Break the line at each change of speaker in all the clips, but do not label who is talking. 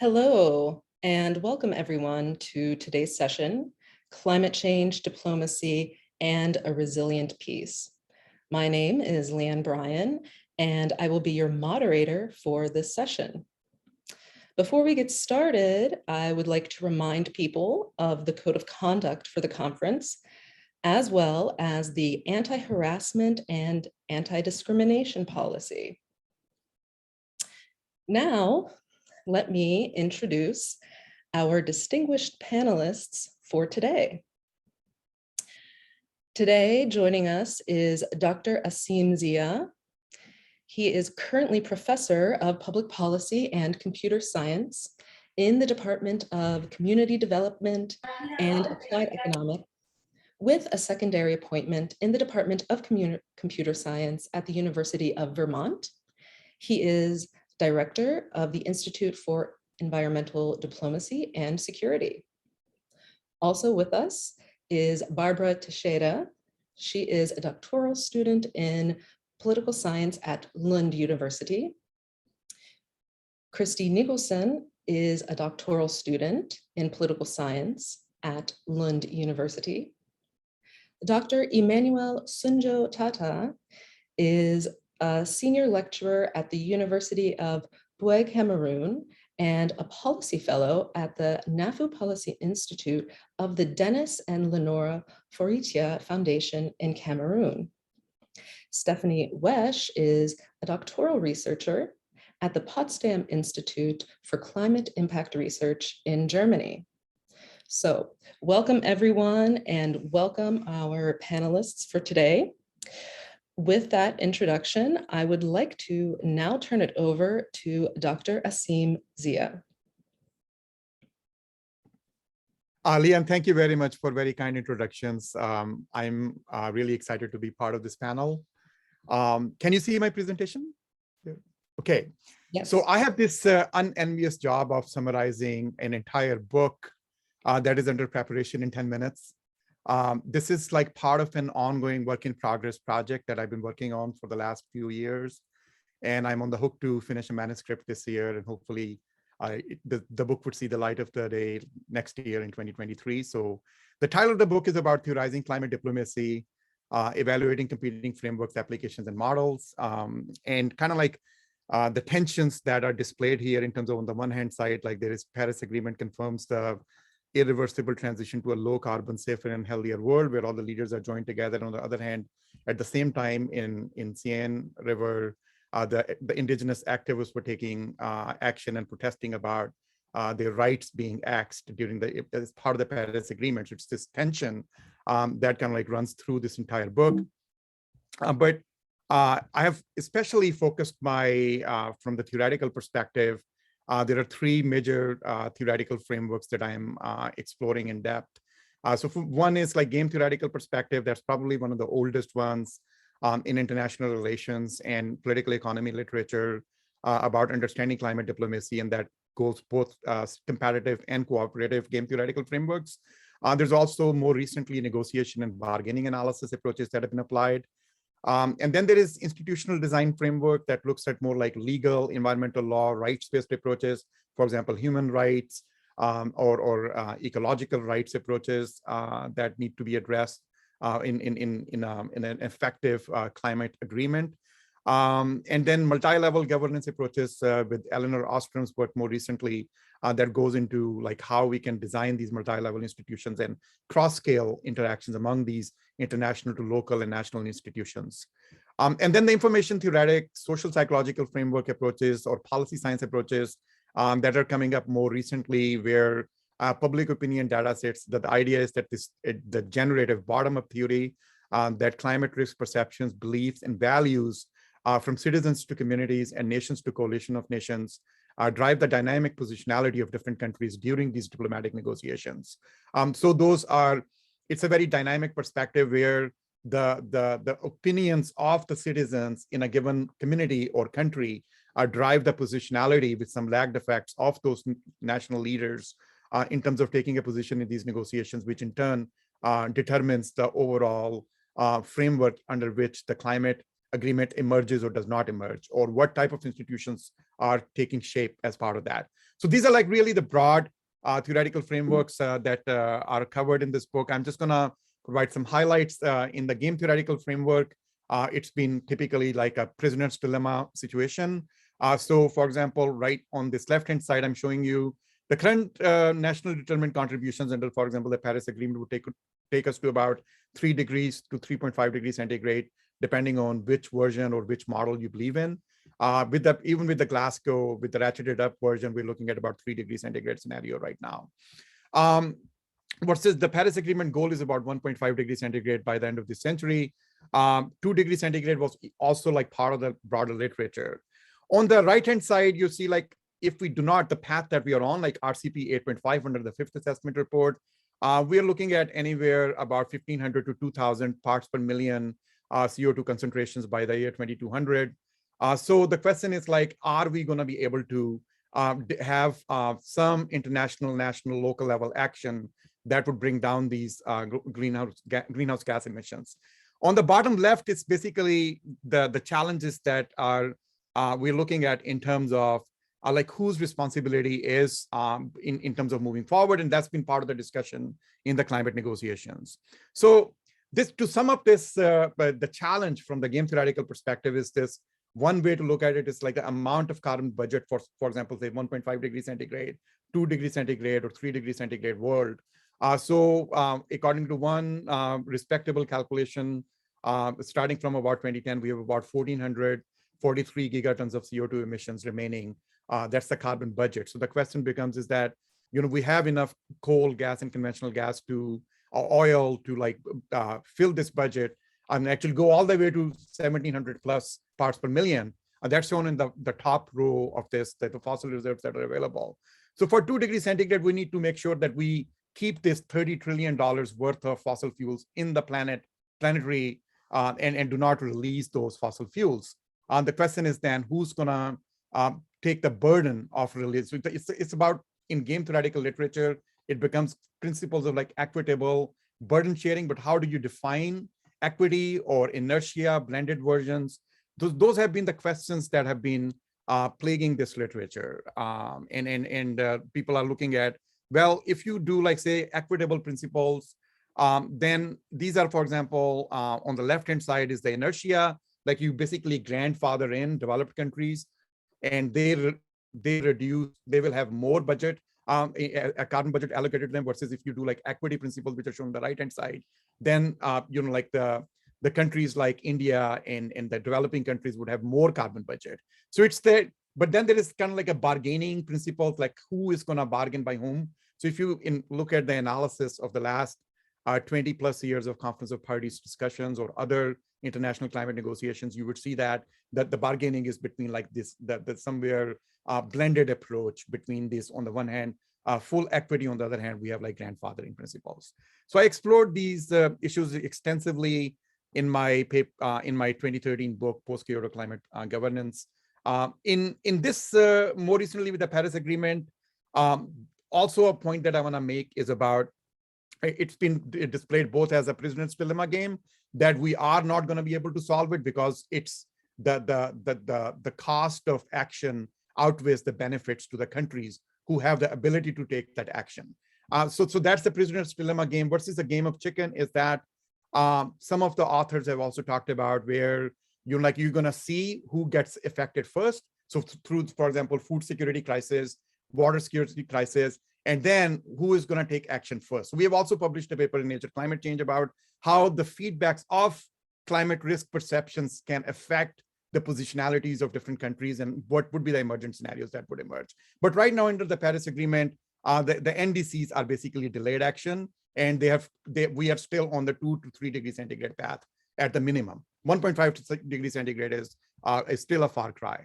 Hello, and welcome everyone to today's session, Climate Change, Diplomacy, and a Resilient Peace. My name is Leanne Bryan, and I will be your moderator for this session. Before we get started, I would like to remind people of the code of conduct for the conference, as well as the anti-harassment and anti-discrimination policy. Now, let me introduce our distinguished panelists for today. Today, joining us is Dr. Asim Zia. He is currently Professor of Public Policy and Computer Science in the Department of Community Development and Applied Economics, with a secondary appointment in the Department of Computer Science at the University of Vermont. He is Director of the Institute for Environmental Diplomacy and Security. Also with us is Barbara Teixeira. She is a doctoral student in political science at Lund University. Christie Nicoson is a doctoral student in political science at Lund University. Dr. Emmanuel Sunjo Tata is a senior lecturer at the University of Boué, Cameroon, and a policy fellow at the NAFU Policy Institute of the Dennis and Lenora Foritia Foundation in Cameroon. Stephanie Wesch is a doctoral researcher at the Potsdam Institute for Climate Impact Research in Germany. So welcome everyone, and welcome our panelists for today. With that introduction, I would like to now turn it over to Dr. Asim Zia.
Leanne, thank you very much for very kind introductions. I'm really excited to be part of this panel. Can you see my presentation? Okay.
Yes.
So I have this unenvious job of summarizing an entire book that is under preparation in 10 minutes. This is like part of an ongoing work in progress project that I've been working on for the last few years. And I'm on the hook to finish a manuscript this year, and hopefully the book would see the light of the day next year in 2023. So the title of the book is about theorizing climate diplomacy, evaluating competing frameworks, applications, and models, and kind of like the tensions that are displayed here in terms of, on the one hand side, like there is Paris Agreement confirms the irreversible transition to a low carbon, safer and healthier world where all the leaders are joined together. And on the other hand, at the same time in Seine River, the indigenous activists were taking action and protesting about their rights being axed during as part of the Paris Agreement. So it's this tension that kind of like runs through this entire book. But I have especially focused my, from the theoretical perspective, there are three major theoretical frameworks that I'm exploring in depth. So one is like game theoretical perspective. That's probably one of the oldest ones in international relations and political economy literature about understanding climate diplomacy, and that goes both comparative and cooperative game theoretical frameworks. There's also more recently negotiation and bargaining analysis approaches that have been applied. And then there is institutional design framework that looks at more like legal, environmental law, rights-based approaches, for example, human rights or ecological rights approaches that need to be addressed in an effective climate agreement. And then multi-level governance approaches with Eleanor Ostrom's work more recently that goes into like how we can design these multi-level institutions and cross-scale interactions among these international to local and national institutions. And then the information theoretic, social psychological framework approaches or policy science approaches that are coming up more recently, where public opinion data sets, that the idea is that the generative bottom-up theory, that climate risk perceptions, beliefs, and values from citizens to communities and nations to coalition of nations drive the dynamic positionality of different countries during these diplomatic negotiations. So those are, it's a very dynamic perspective where the opinions of the citizens in a given community or country drive the positionality with some lagged effects of those national leaders in terms of taking a position in these negotiations, which in turn determines the overall framework under which the climate agreement emerges or does not emerge, or what type of institutions are taking shape as part of that. So these are like really the broad theoretical frameworks that are covered in this book. I'm just gonna provide some highlights in the game theoretical framework. It's been typically like a prisoner's dilemma situation. So for example, right on this left-hand side, I'm showing you the current national determined contributions under, for example, the Paris Agreement would take us to about 3 degrees to 3.5 degrees centigrade, depending on which version or which model you believe in. Even with the Glasgow, with the ratcheted up version, we're looking at about 3 degrees centigrade scenario right now. Versus the Paris Agreement goal is about 1.5 degrees centigrade by the end of this century. 2 degrees centigrade was also like part of the broader literature. On the right-hand side, you see like, if we do not, the path that we are on, like RCP 8.5 under the 5th assessment report, we are looking at anywhere about 1,500 to 2,000 parts per million CO2 concentrations by the year 2200. So the question is like, are we going to be able to have some international, national, local level action that would bring down these greenhouse gas emissions? On the bottom left, it's basically the challenges that are we're looking at in terms of like whose responsibility is in terms of moving forward. And that's been part of the discussion in the climate negotiations. So this, to sum up this, the challenge from the game theoretical perspective is this. One way to look at it is like the amount of carbon budget for example, say 1.5 degrees centigrade, 2 degrees centigrade, or 3 degrees centigrade world. According to one respectable calculation, starting from about 2010, we have about 1,443 gigatons of CO2 emissions remaining. That's the carbon budget. So the question becomes is that, we have enough coal, gas, and conventional gas to oil to like fill this budget and actually go all the way to 1,700 plus parts per million. That's shown in the top row of this, the fossil reserves that are available. So for 2 degrees centigrade, we need to make sure that we keep this $30 trillion worth of fossil fuels in the planetary and do not release those fossil fuels. The question is then who's gonna take the burden of release? So it's about, in game theoretical literature, it becomes principles of like equitable burden sharing, but how do you define equity or inertia, blended versions? Those have been the questions that have been plaguing this literature. People are looking at, well, if you do like say equitable principles, then these are, for example, on the left-hand side is the inertia, like you basically grandfather in developed countries and they will have more budget, a carbon budget allocated to them, versus if you do like equity principles, which are shown on the right-hand side, then like the countries like India and the developing countries would have more carbon budget. So it's that, but then there is kind of like a bargaining principle, like who is going to bargain by whom. So if you look at the analysis of the last 20 plus years of Conference of Parties discussions or other international climate negotiations, you would see that the bargaining is between like this, that somewhere blended approach between this, on the one hand, full equity, on the other hand, we have like grandfathering principles. So I explored these issues extensively in my 2013 book, Post-Kyoto Climate Governance. In this, more recently with the Paris Agreement, also a point that I want to make is about, it's been displayed both as a prisoner's dilemma game, that we are not going to be able to solve it because it's the cost of action outweighs the benefits to the countries who have the ability to take that action. So that's the prisoner's dilemma game. Versus the game of chicken is that some of the authors have also talked about where you're going to see who gets affected first. So through, for example, food security crisis, water security crisis, and then who is going to take action first. So we have also published a paper in Nature Climate Change about how the feedbacks of climate risk perceptions can affect the positionalities of different countries and what would be the emergent scenarios that would emerge. But right now under the Paris Agreement, the NDCs are basically delayed action, and we are still on the 2 to 3 degrees centigrade path at the minimum. 1.5 degrees centigrade is still a far cry.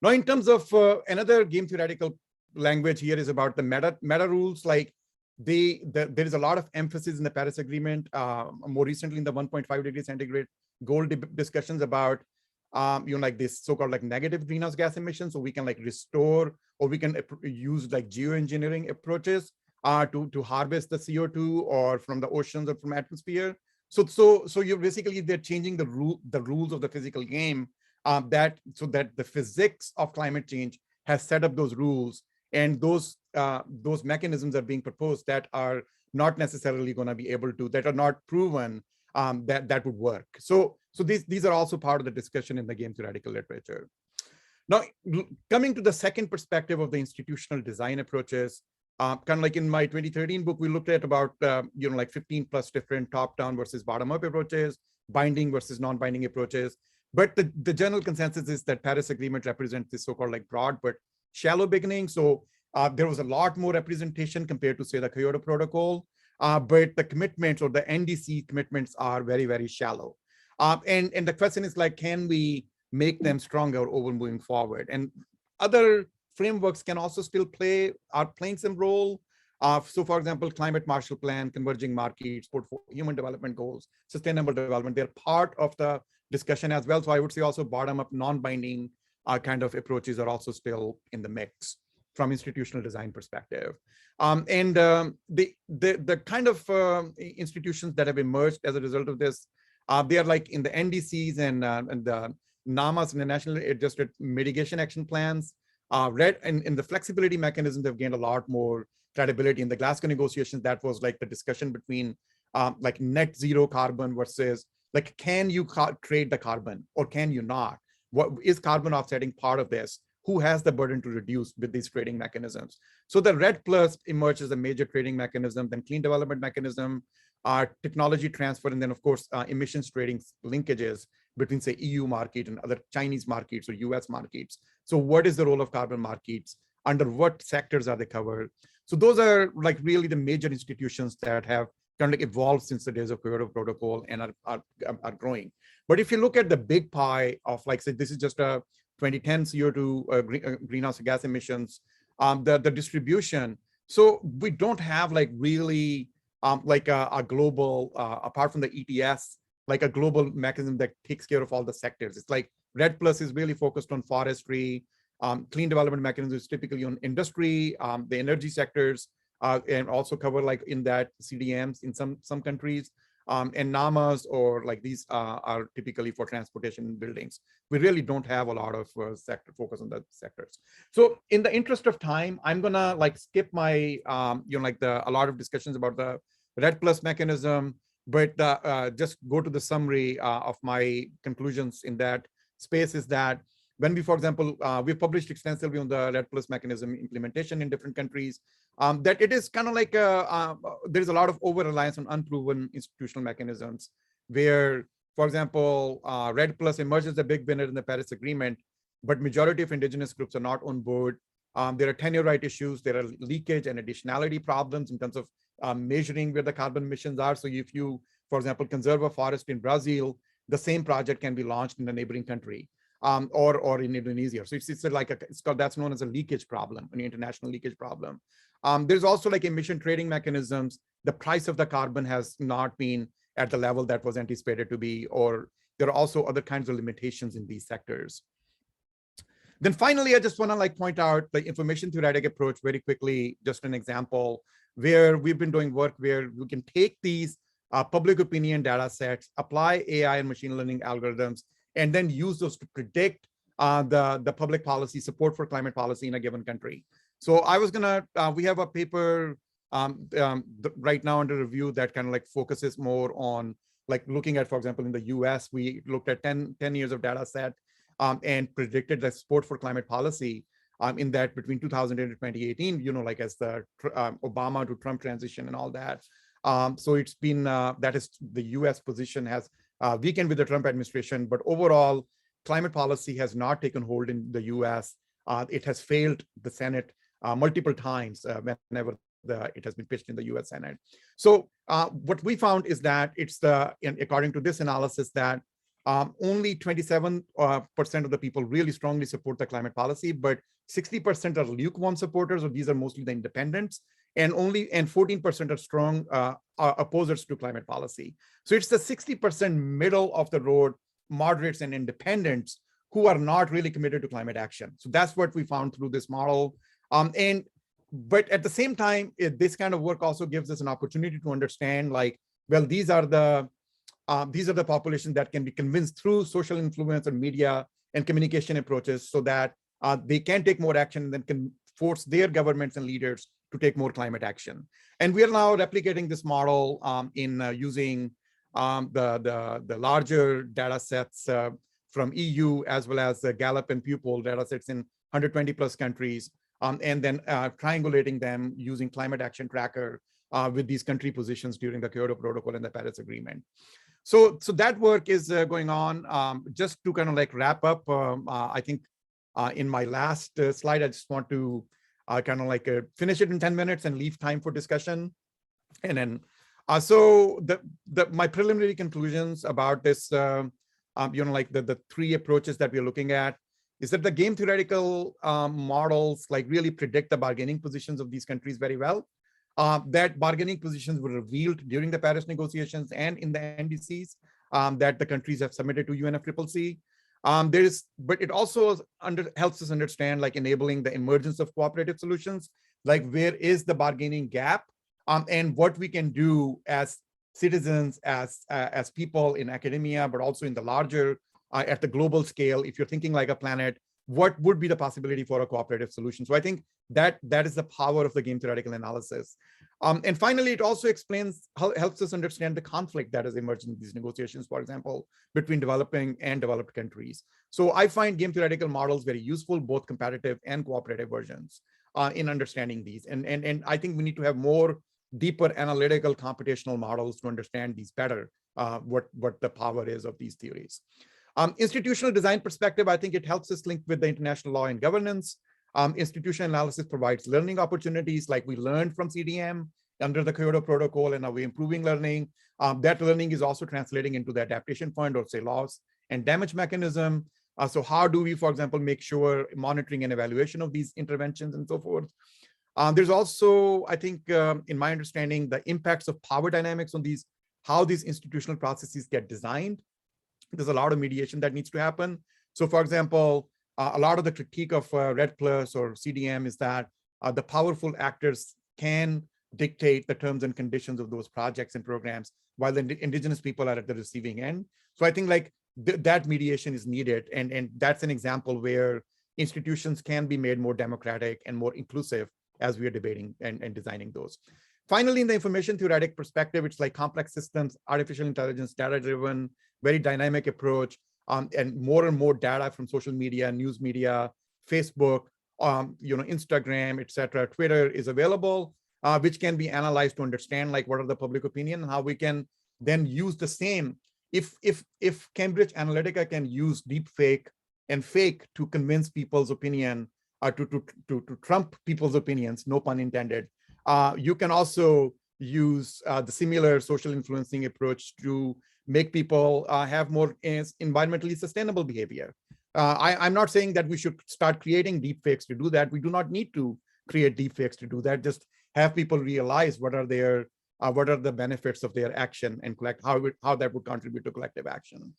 Now, in terms of another game theoretical language here is about the meta rules. Like there is a lot of emphasis in the Paris Agreement, more recently in the 1.5 degrees centigrade goal discussions about like this so-called like negative greenhouse gas emissions. So we can like restore, or we can use like geoengineering approaches to harvest the CO2 or from the oceans or from atmosphere. So you're basically, they're changing the rules of the physical game, so that the physics of climate change has set up those rules, and those mechanisms are being proposed that are not necessarily going to be able to, that are not proven that would work. So these are also part of the discussion in the game theoretical literature. Now, coming to the second perspective of the institutional design approaches, kind of like in my 2013 book, we looked at about like 15 plus different top-down versus bottom-up approaches, binding versus non-binding approaches. But the general consensus is that Paris Agreement represents this so-called like broad but shallow beginning. So there was a lot more representation compared to, say, the Kyoto Protocol, but the commitments or the NDC commitments are very, very shallow. And the question is like, can we make them stronger over moving forward? And other frameworks can also still are playing some role. So for example, Climate Marshall Plan, Converging Markets, Human Development Goals, Sustainable Development, they're part of the discussion as well. So I would say also bottom-up non-binding kind of approaches are also still in the mix from institutional design perspective. The kind of institutions that have emerged as a result of this, they are like in the NDCs and the NAMAs and the National Adjusted Mitigation Action Plans. In the flexibility mechanisms, they've gained a lot more credibility. In the Glasgow negotiations, that was like the discussion between like net zero carbon versus like, can you trade the carbon or can you not? What is carbon offsetting part of this? Who has the burden to reduce with these trading mechanisms? So the RED Plus emerged as a major trading mechanism, then clean development mechanism, technology transfer, and then of course, emissions trading linkages between, say, EU market and other Chinese markets or US markets. So what is the role of carbon markets? Under what sectors are they covered? So those are like really the major institutions that have kind of like evolved since the days of Kyoto Protocol and are growing. But if you look at the big pie of, like, say, this is just a 2010 CO2 greenhouse gas emissions, the distribution. So we don't have like really like a global, apart from the ETS, like a global mechanism that takes care of all the sectors. It's like RED Plus is really focused on forestry, clean development mechanisms is typically on industry, the energy sectors, and also cover like in that CDMs in some countries, and NAMAs or like these are typically for transportation and buildings. We really don't have a lot of sector focus on the sectors. So in the interest of time, I'm gonna like skip my like a lot of discussions about the RED Plus mechanism, but just go to the summary of my conclusions in that space is that when we, for example, we published extensively on the RED Plus mechanism implementation in different countries, that it is kind of like there's a lot of over-reliance on unproven institutional mechanisms where, for example, RED Plus emerges as a big winner in the Paris Agreement, but majority of indigenous groups are not on board. There are tenure right issues, there are leakage and additionality problems in terms of measuring where the carbon emissions are. So if you, for example, conserve a forest in Brazil, the same project can be launched in a neighboring country. Or in Indonesia. So it's like it's called, that's known as a leakage problem, an international leakage problem. There's also like emission trading mechanisms. The price of the carbon has not been at the level that was anticipated to be, or there are also other kinds of limitations in these sectors. Then finally, I just want to like point out the information theoretic approach very quickly, just an example where we've been doing work where we can take these public opinion data sets, apply AI and machine learning algorithms, and then use those to predict the public policy support for climate policy in a given country. So I was gonna, we have a paper right now under review that kind of like focuses more on like looking at, for example, in the US, we looked at 10 years of data set and predicted the support for climate policy in that between 2008 and 2018, like as the Obama to Trump transition and all that. So it's been, that is the US position has weakened with the Trump administration, but overall climate policy has not taken hold in the US. It has failed the Senate multiple times whenever it has been pitched in the US Senate. So what we found is that it's according to this analysis that only 27% of the people really strongly support the climate policy, but 60% are lukewarm supporters, or these are mostly the independents, and 14% are strong opposers to climate policy. So it's the 60% middle of the road moderates and independents who are not really committed to climate action. So that's what we found through this model. But at the same time, this kind of work also gives us an opportunity to understand, like, well, these are the populations that can be convinced through social influence and media and communication approaches, so that they can take more action and then can force their governments and leaders to take more climate action. And we are now replicating this model in using the larger data sets from EU, as well as the Gallup and Pupil data sets in 120 plus countries, and then triangulating them using climate action tracker with these country positions during the Kyoto Protocol and the Paris Agreement. So that work is going on. Just to kind of like wrap up, I think in my last slide, I just want to kind of like finish it in 10 minutes and leave time for discussion. And then, so my preliminary conclusions about this, like the three approaches that we're looking at, is that the game theoretical models like really predict the bargaining positions of these countries very well. That bargaining positions were revealed during the Paris negotiations and in the NDCs that the countries have submitted to UNFCCC. But it also helps us understand like enabling the emergence of cooperative solutions, like where is the bargaining gap, and what we can do as citizens, as people in academia, but also in the larger, at the global scale. If you're thinking like a planet, what would be the possibility for a cooperative solution? So I think that is the power of the game theoretical analysis. And finally, it also explains helps us understand the conflict that has emerged in these negotiations, for example, between developing and developed countries. So I find game theoretical models very useful, both comparative and cooperative versions in understanding these. And I think we need to have more deeper analytical computational models to understand these better, what the power is of these theories. Institutional design perspective, I think it helps us link with the international law and governance. Institutional analysis provides learning opportunities, like we learned from CDM under the Kyoto Protocol, and now we're improving learning. That learning is also translating into the adaptation fund, or say loss and damage mechanism. So how do we, for example, make sure monitoring and evaluation of these interventions and so forth? There's also, I think, in my understanding, the impacts of power dynamics on these, how these institutional processes get designed. There's a lot of mediation that needs to happen. So for example, a lot of the critique of RED Plus or CDM is that the powerful actors can dictate the terms and conditions of those projects and programs, while the indigenous people are at the receiving end. So I think like that mediation is needed. And that's an example where institutions can be made more democratic and more inclusive as we are debating and designing those. Finally, in the information theoretic perspective, it's like complex systems, artificial intelligence, data-driven, very dynamic approach, and more data from social media, news media, Facebook, Instagram, etc. Twitter is available, which can be analyzed to understand like what are the public opinion and how we can then use the same. If Cambridge Analytica can use deep fake and fake to convince people's opinion, to trump people's opinions, no pun intended, you can also use the similar social influencing approach to make people have more environmentally sustainable behavior. I'm not saying that we should start creating deepfakes to do that. We do not need to create deepfakes to do that. Just have people realize what are the benefits of their action and how that would contribute to collective action.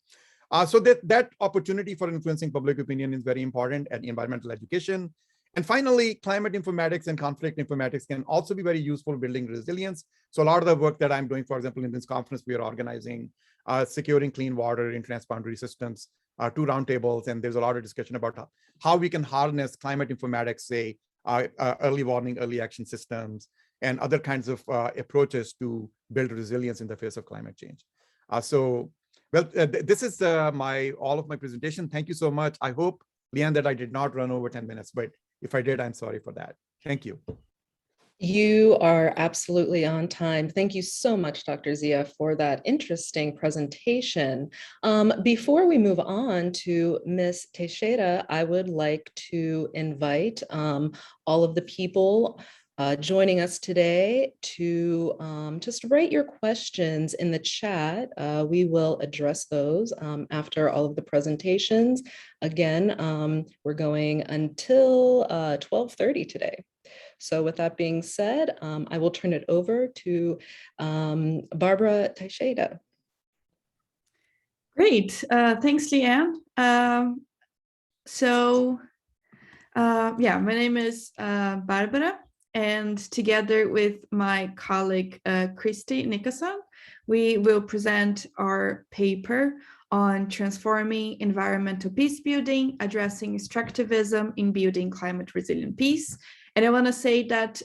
So that opportunity for influencing public opinion is very important at environmental education. And finally, climate informatics and conflict informatics can also be very useful in building resilience. So a lot of the work that I'm doing, for example, in this conference, we are organizing securing clean water in transboundary systems, 2 roundtables, and there's a lot of discussion about how we can harness climate informatics, say early warning, early action systems, and other kinds of approaches to build resilience in the face of climate change. This is all of my presentation. Thank you so much. I hope, Leanne, that I did not run over 10 minutes, but if I did, I'm sorry for that. Thank you.
You are absolutely on time. Thank you so much, Dr. Zia, for that interesting presentation. Before we move on to Ms. Teixeira, I would like to invite all of the people joining us today to just write your questions in the chat. We will address those after all of the presentations. Again, we're going until 12:30 today. So with that being said, I will turn it over to Barbara Teixeira.
Great, thanks, Leanne. My name is Barbara, and together with my colleague Christie Nicoson, we will present our paper on transforming environmental peace building, addressing extractivism in building climate resilient peace. And I want to say that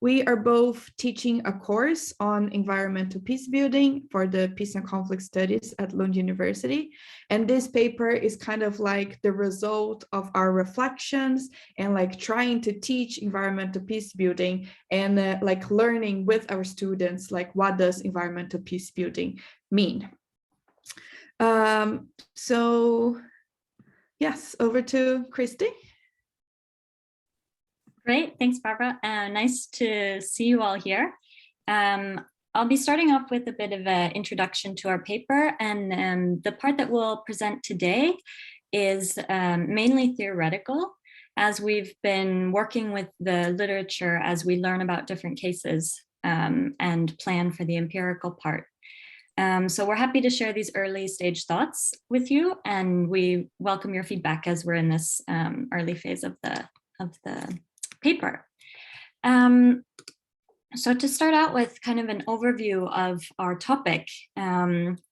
we are both teaching a course on environmental peace building for the Peace and Conflict Studies at Lund University. And this paper is kind of like the result of our reflections and like trying to teach environmental peace building and like learning with our students, like what does environmental peace building mean? So yes, over to Christie.
Great, thanks, Barbara. Nice to see you all here. I'll be starting off with a bit of an introduction to our paper, and the part that we'll present today is mainly theoretical, as we've been working with the literature as we learn about different cases and plan for the empirical part. So we're happy to share these early stage thoughts with you, and we welcome your feedback as we're in this early phase of the paper. So to start out with kind of an overview of our topic,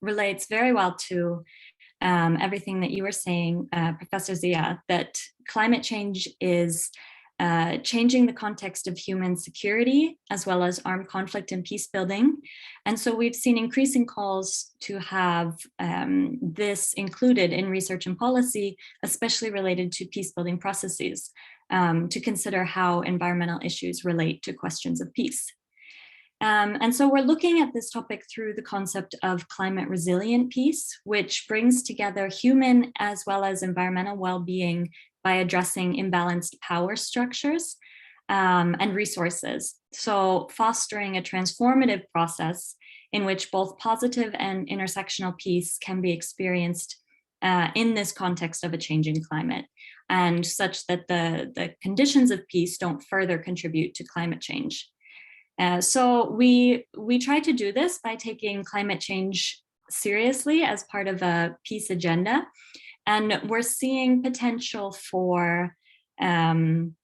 relates very well to everything that you were saying, Professor Zia, that climate change is changing the context of human security as well as armed conflict and peace building. And so we've seen increasing calls to have this included in research and policy, especially related to peace building processes, to consider how environmental issues relate to questions of peace. And so we're looking at this topic through the concept of climate resilient peace, which brings together human as well as environmental well-being by addressing imbalanced power structures and resources. So fostering a transformative process in which both positive and intersectional peace can be experienced in this context of a changing climate, and such that the conditions of peace don't further contribute to climate change. So we try to do this by taking climate change seriously as part of a peace agenda. And we're seeing potential for environmental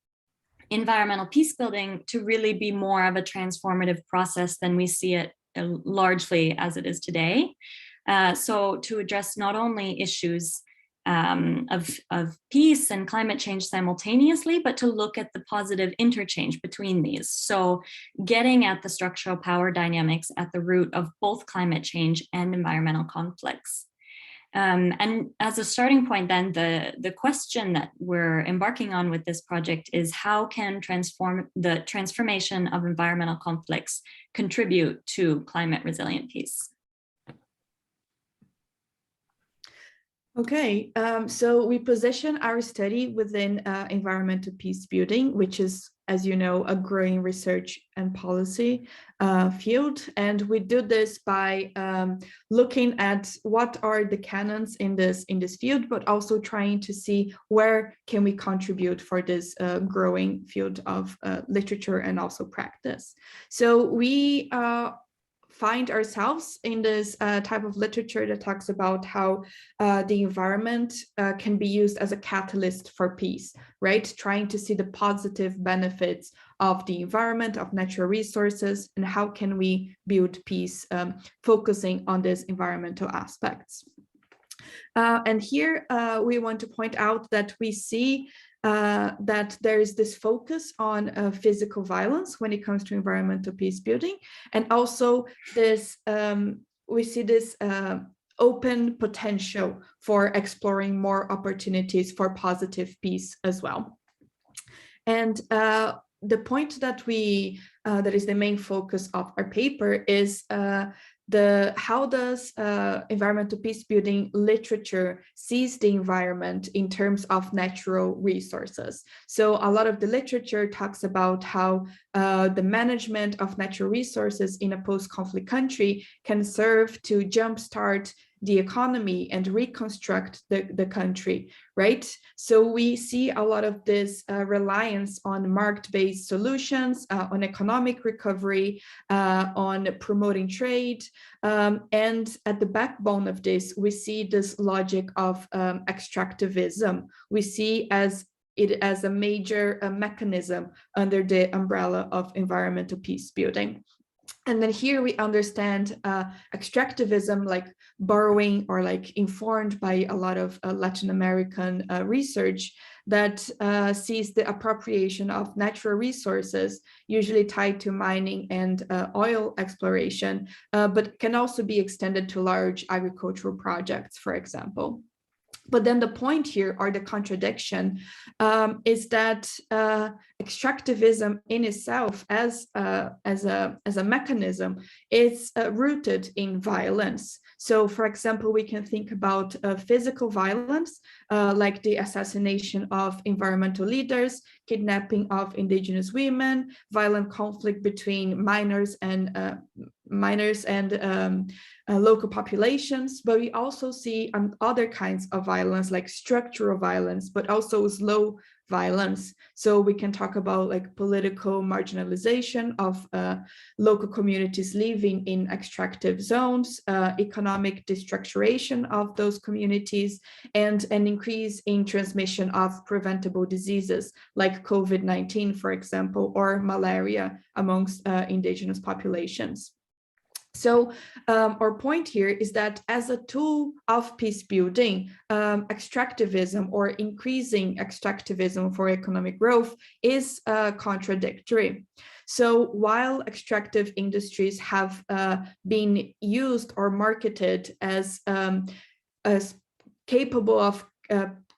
peace building to really be more of a transformative process than we see it largely as it is today. So to address not only issues of peace and climate change simultaneously, but to look at the positive interchange between these. So getting at the structural power dynamics at the root of both climate change and environmental conflicts. And as a starting point, then the question that we're embarking on with this project is how can the transformation of environmental conflicts contribute to climate resilient peace?
Okay, so we position our study within environmental peace building, which is, as you know, a growing research and policy field. And we do this by looking at what are the canons in this field, but also trying to see where can we contribute for this growing field of literature and also practice. So we find ourselves in this type of literature that talks about how the environment can be used as a catalyst for peace, right? Trying to see the positive benefits of the environment, of natural resources, and how can we build peace, focusing on these environmental aspects. And here we want to point out that we see that there is this focus on physical violence when it comes to environmental peace building, and also this we see this open potential for exploring more opportunities for positive peace as well. And the point that that is the main focus of our paper is how does environmental peace building literature sees the environment in terms of natural resources. So a lot of the literature talks about how the management of natural resources in a post-conflict country can serve to jumpstart the economy and reconstruct the country, right? So we see a lot of this reliance on market-based solutions, on economic recovery, on promoting trade. And at the backbone of this, we see this logic of extractivism. We see it as a major mechanism under the umbrella of environmental peace building. And then here we understand extractivism, like borrowing or like informed by a lot of Latin American research that sees the appropriation of natural resources, usually tied to mining and oil exploration, but can also be extended to large agricultural projects, for example. But then the point here, or the contradiction, is that extractivism in itself, as a mechanism, is rooted in violence. So, for example, we can think about physical violence, like the assassination of environmental leaders, kidnapping of indigenous women, violent conflict between miners and local populations, but we also see other kinds of violence like structural violence, but also slow violence. So we can talk about like political marginalization of local communities living in extractive zones, economic destructuration of those communities, and an increase in transmission of preventable diseases like COVID-19, for example, or malaria amongst indigenous populations. So our point here is that as a tool of peace building, extractivism or increasing extractivism for economic growth is contradictory. So while extractive industries have been used or marketed as capable of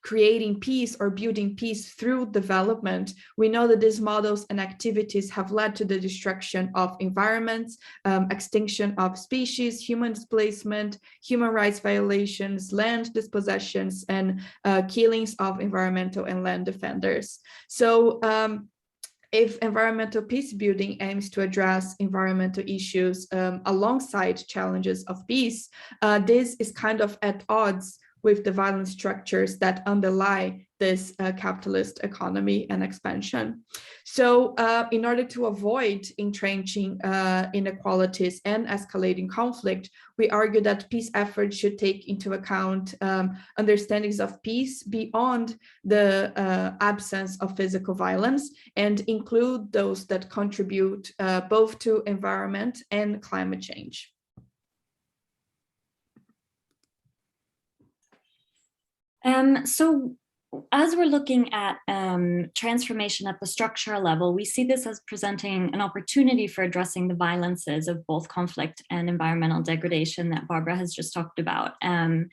creating peace or building peace through development, we know that these models and activities have led to the destruction of environments, extinction of species, human displacement, human rights violations, land dispossessions, and killings of environmental and land defenders. So if environmental peace building aims to address environmental issues alongside challenges of peace, this is kind of at odds with the violent structures that underlie this capitalist economy and expansion. So in order to avoid entrenching inequalities and escalating conflict, we argue that peace efforts should take into account understandings of peace beyond the absence of physical violence and include those that contribute both to environment and climate change.
So as we're looking at transformation at the structural level, we see this as presenting an opportunity for addressing the violences of both conflict and environmental degradation that Barbara has just talked about. And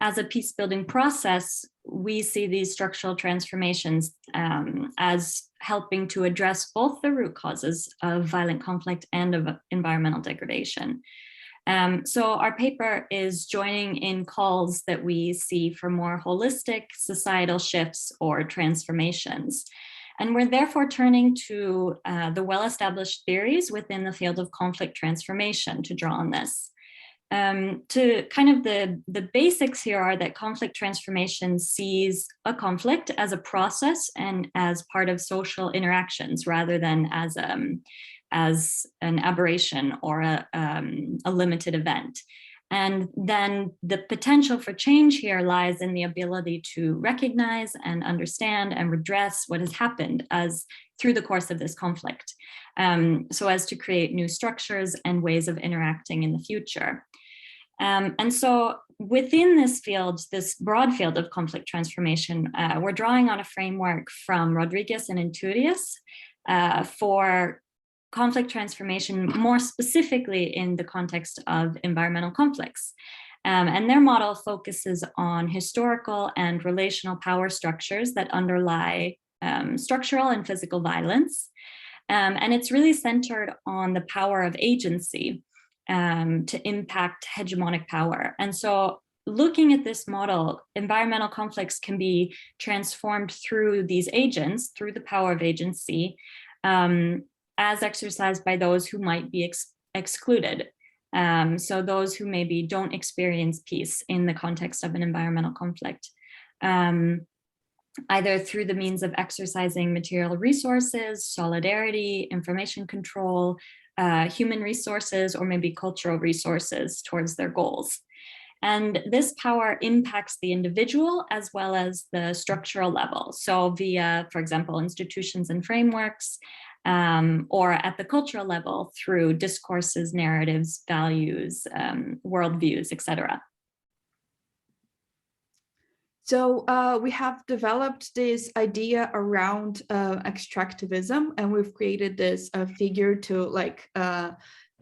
as a peace building process, we see these structural transformations as helping to address both the root causes of violent conflict and of environmental degradation. So our paper is joining in calls that we see for more holistic societal shifts or transformations. And we're therefore turning to the well-established theories within the field of conflict transformation to draw on this. To kind of the basics here are that conflict transformation sees a conflict as a process and as part of social interactions rather than as an aberration or a limited event. And then the potential for change here lies in the ability to recognize and understand and redress what has happened through the course of this conflict, so as to create new structures and ways of interacting in the future. And so within this field, this broad field of conflict transformation, we're drawing on a framework from Rodriguez and Inturius for conflict transformation, more specifically in the context of environmental conflicts. And their model focuses on historical and relational power structures that underlie structural and physical violence. And it's really centered on the power of agency to impact hegemonic power. And so looking at this model, environmental conflicts can be transformed through these agents, through the power of agency, as exercised by those who might be excluded. So those who maybe don't experience peace in the context of an environmental conflict, either through the means of exercising material resources, solidarity, information control, human resources, or maybe cultural resources towards their goals. And this power impacts the individual as well as the structural level. So via, for example, institutions and frameworks, or at the cultural level through discourses, narratives, values, worldviews, etc.
So we have developed this idea around extractivism, and we've created this figure to like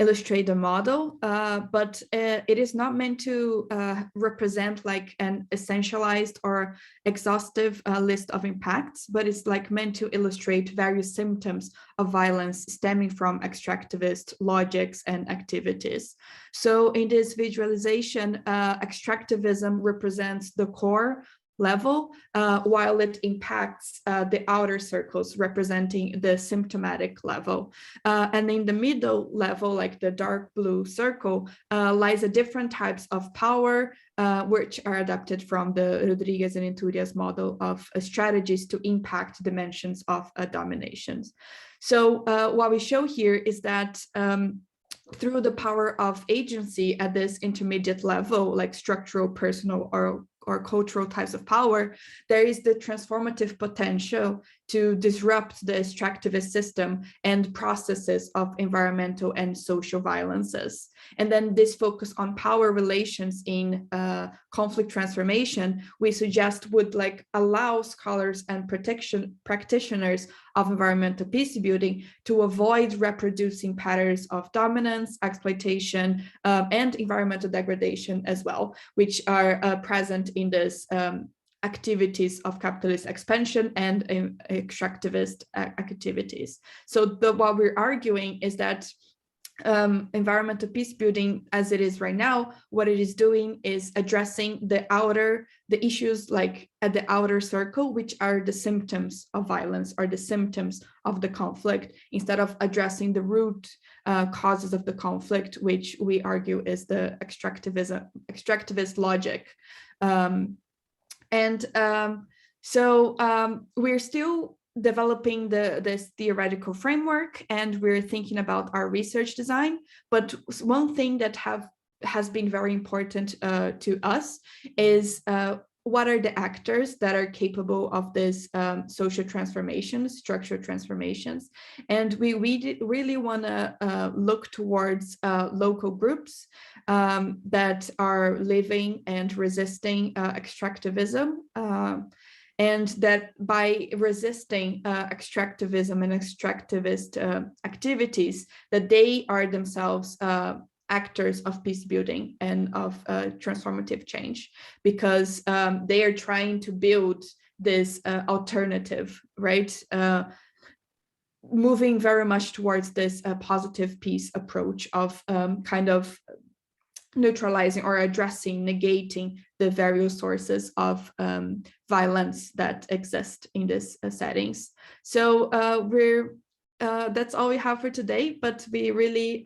illustrate the model, but it is not meant to represent like an essentialized or exhaustive list of impacts, but it's like meant to illustrate various symptoms of violence stemming from extractivist logics and activities. So in this visualization, extractivism represents the core level, while it impacts the outer circles representing the symptomatic level. And in the middle level, like the dark blue circle, lies the different types of power, which are adapted from the Rodriguez and Inturia's model of strategies to impact dimensions of dominations. So what we show here is that through the power of agency at this intermediate level, like structural, personal, or cultural types of power, there is the transformative potential to disrupt the extractivist system and processes of environmental and social violences. And then this focus on power relations in conflict transformation, we suggest would like allow scholars and practitioners of environmental peace building to avoid reproducing patterns of dominance, exploitation, and environmental degradation as well, which are present in this activities of capitalist expansion and extractivist activities. So what we're arguing is that environmental peace building as it is right now, what it is doing is addressing the issues like at the outer circle, which are the symptoms of violence or the symptoms of the conflict, instead of addressing the root causes of the conflict, which we argue is the extractivist logic. So we're still developing this theoretical framework, and we're thinking about our research design. But one thing that has been very important to us is what are the actors that are capable of this social transformations, structural transformations. And we really want to look towards local groups that are living and resisting extractivism, and that by resisting extractivism and extractivist activities, that they are themselves actors of peace building and of transformative change, because they are trying to build this alternative, right? Moving very much towards this positive peace approach of kind of neutralizing or addressing, negating the various sources of violence that exist in these settings. So that's all we have for today, but we really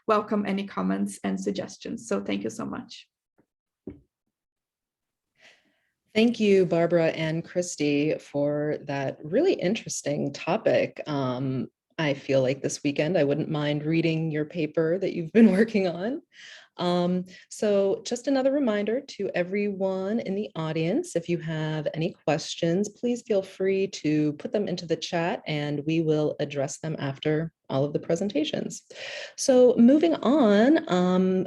welcome any comments and suggestions. So thank you so much.
Thank you, Barbara and Christie, for that really interesting topic. I feel like this weekend I wouldn't mind reading your paper that you've been working on. So just another reminder to everyone in the audience, if you have any questions, please feel free to put them into the chat and we will address them after all of the presentations. So moving on,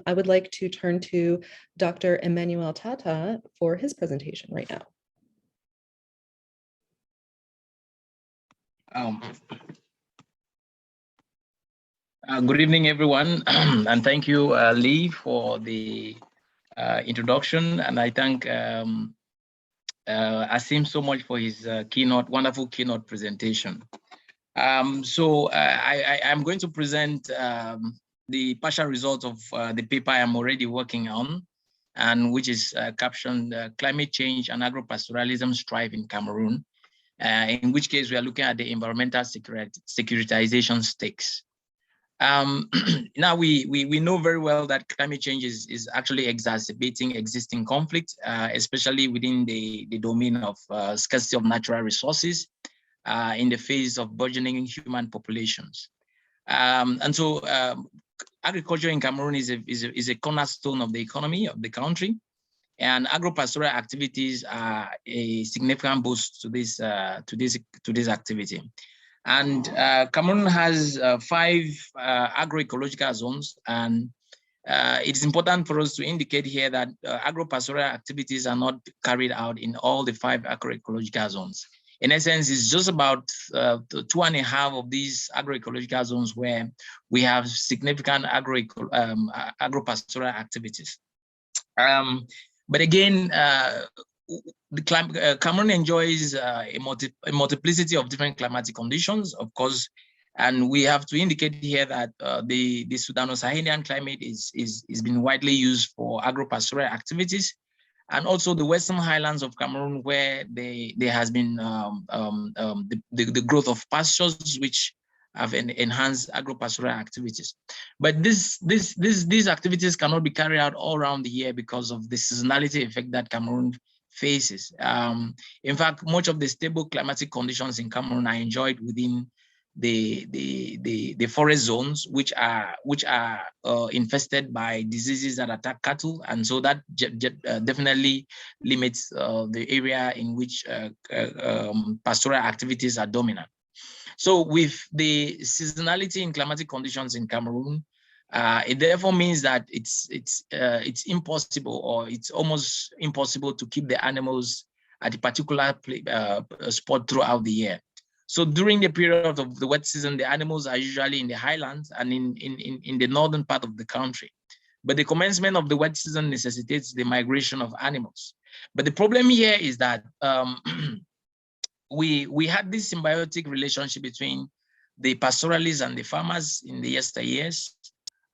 I would like to turn to Dr. Emmanuel Tata for his presentation right now.
Good evening, everyone, and thank you, Lee, for the introduction. And I thank Asim so much for his wonderful keynote presentation. So I'm going to present the partial results of the paper I'm already working on, and which is captioned Climate Change and Agro-Pastoralism Strive in Cameroon, in which case we are looking at the environmental securitization stakes. Now we know very well that climate change is actually exacerbating existing conflict, especially within the domain of scarcity of natural resources in the face of burgeoning human populations. And so agriculture in Cameroon is a cornerstone of the economy of the country, and agro-pastoral activities are a significant boost to this activity. And Cameroon has 5 agroecological zones, and it's important for us to indicate here that agro-pastoral activities are not carried out in all the 5 agroecological zones. In essence, it's just about 2.5 of these agroecological zones where we have significant agro-pastoral activities. But again, Cameroon enjoys a multiplicity of different climatic conditions, of course, and we have to indicate here that the Sudano-Sahelian climate is been widely used for agro-pastoral activities, and also the Western Highlands of Cameroon, where there has been the growth of pastures, which have enhanced agro-pastoral activities. But these activities cannot be carried out all around the year because of the seasonality effect that Cameroon faces. In fact, much of the stable climatic conditions in Cameroon are enjoyed within the forest zones, which are infested by diseases that attack cattle, and so that definitely limits the area in which pastoral activities are dominant. So with the seasonality in climatic conditions in Cameroon, it therefore means that it's impossible, or it's almost impossible, to keep the animals at a particular spot throughout the year. So during the period of the wet season, the animals are usually in the highlands and in the northern part of the country. But the commencement of the wet season necessitates the migration of animals. But the problem here is that we had this symbiotic relationship between the pastoralists and the farmers in the yesteryears,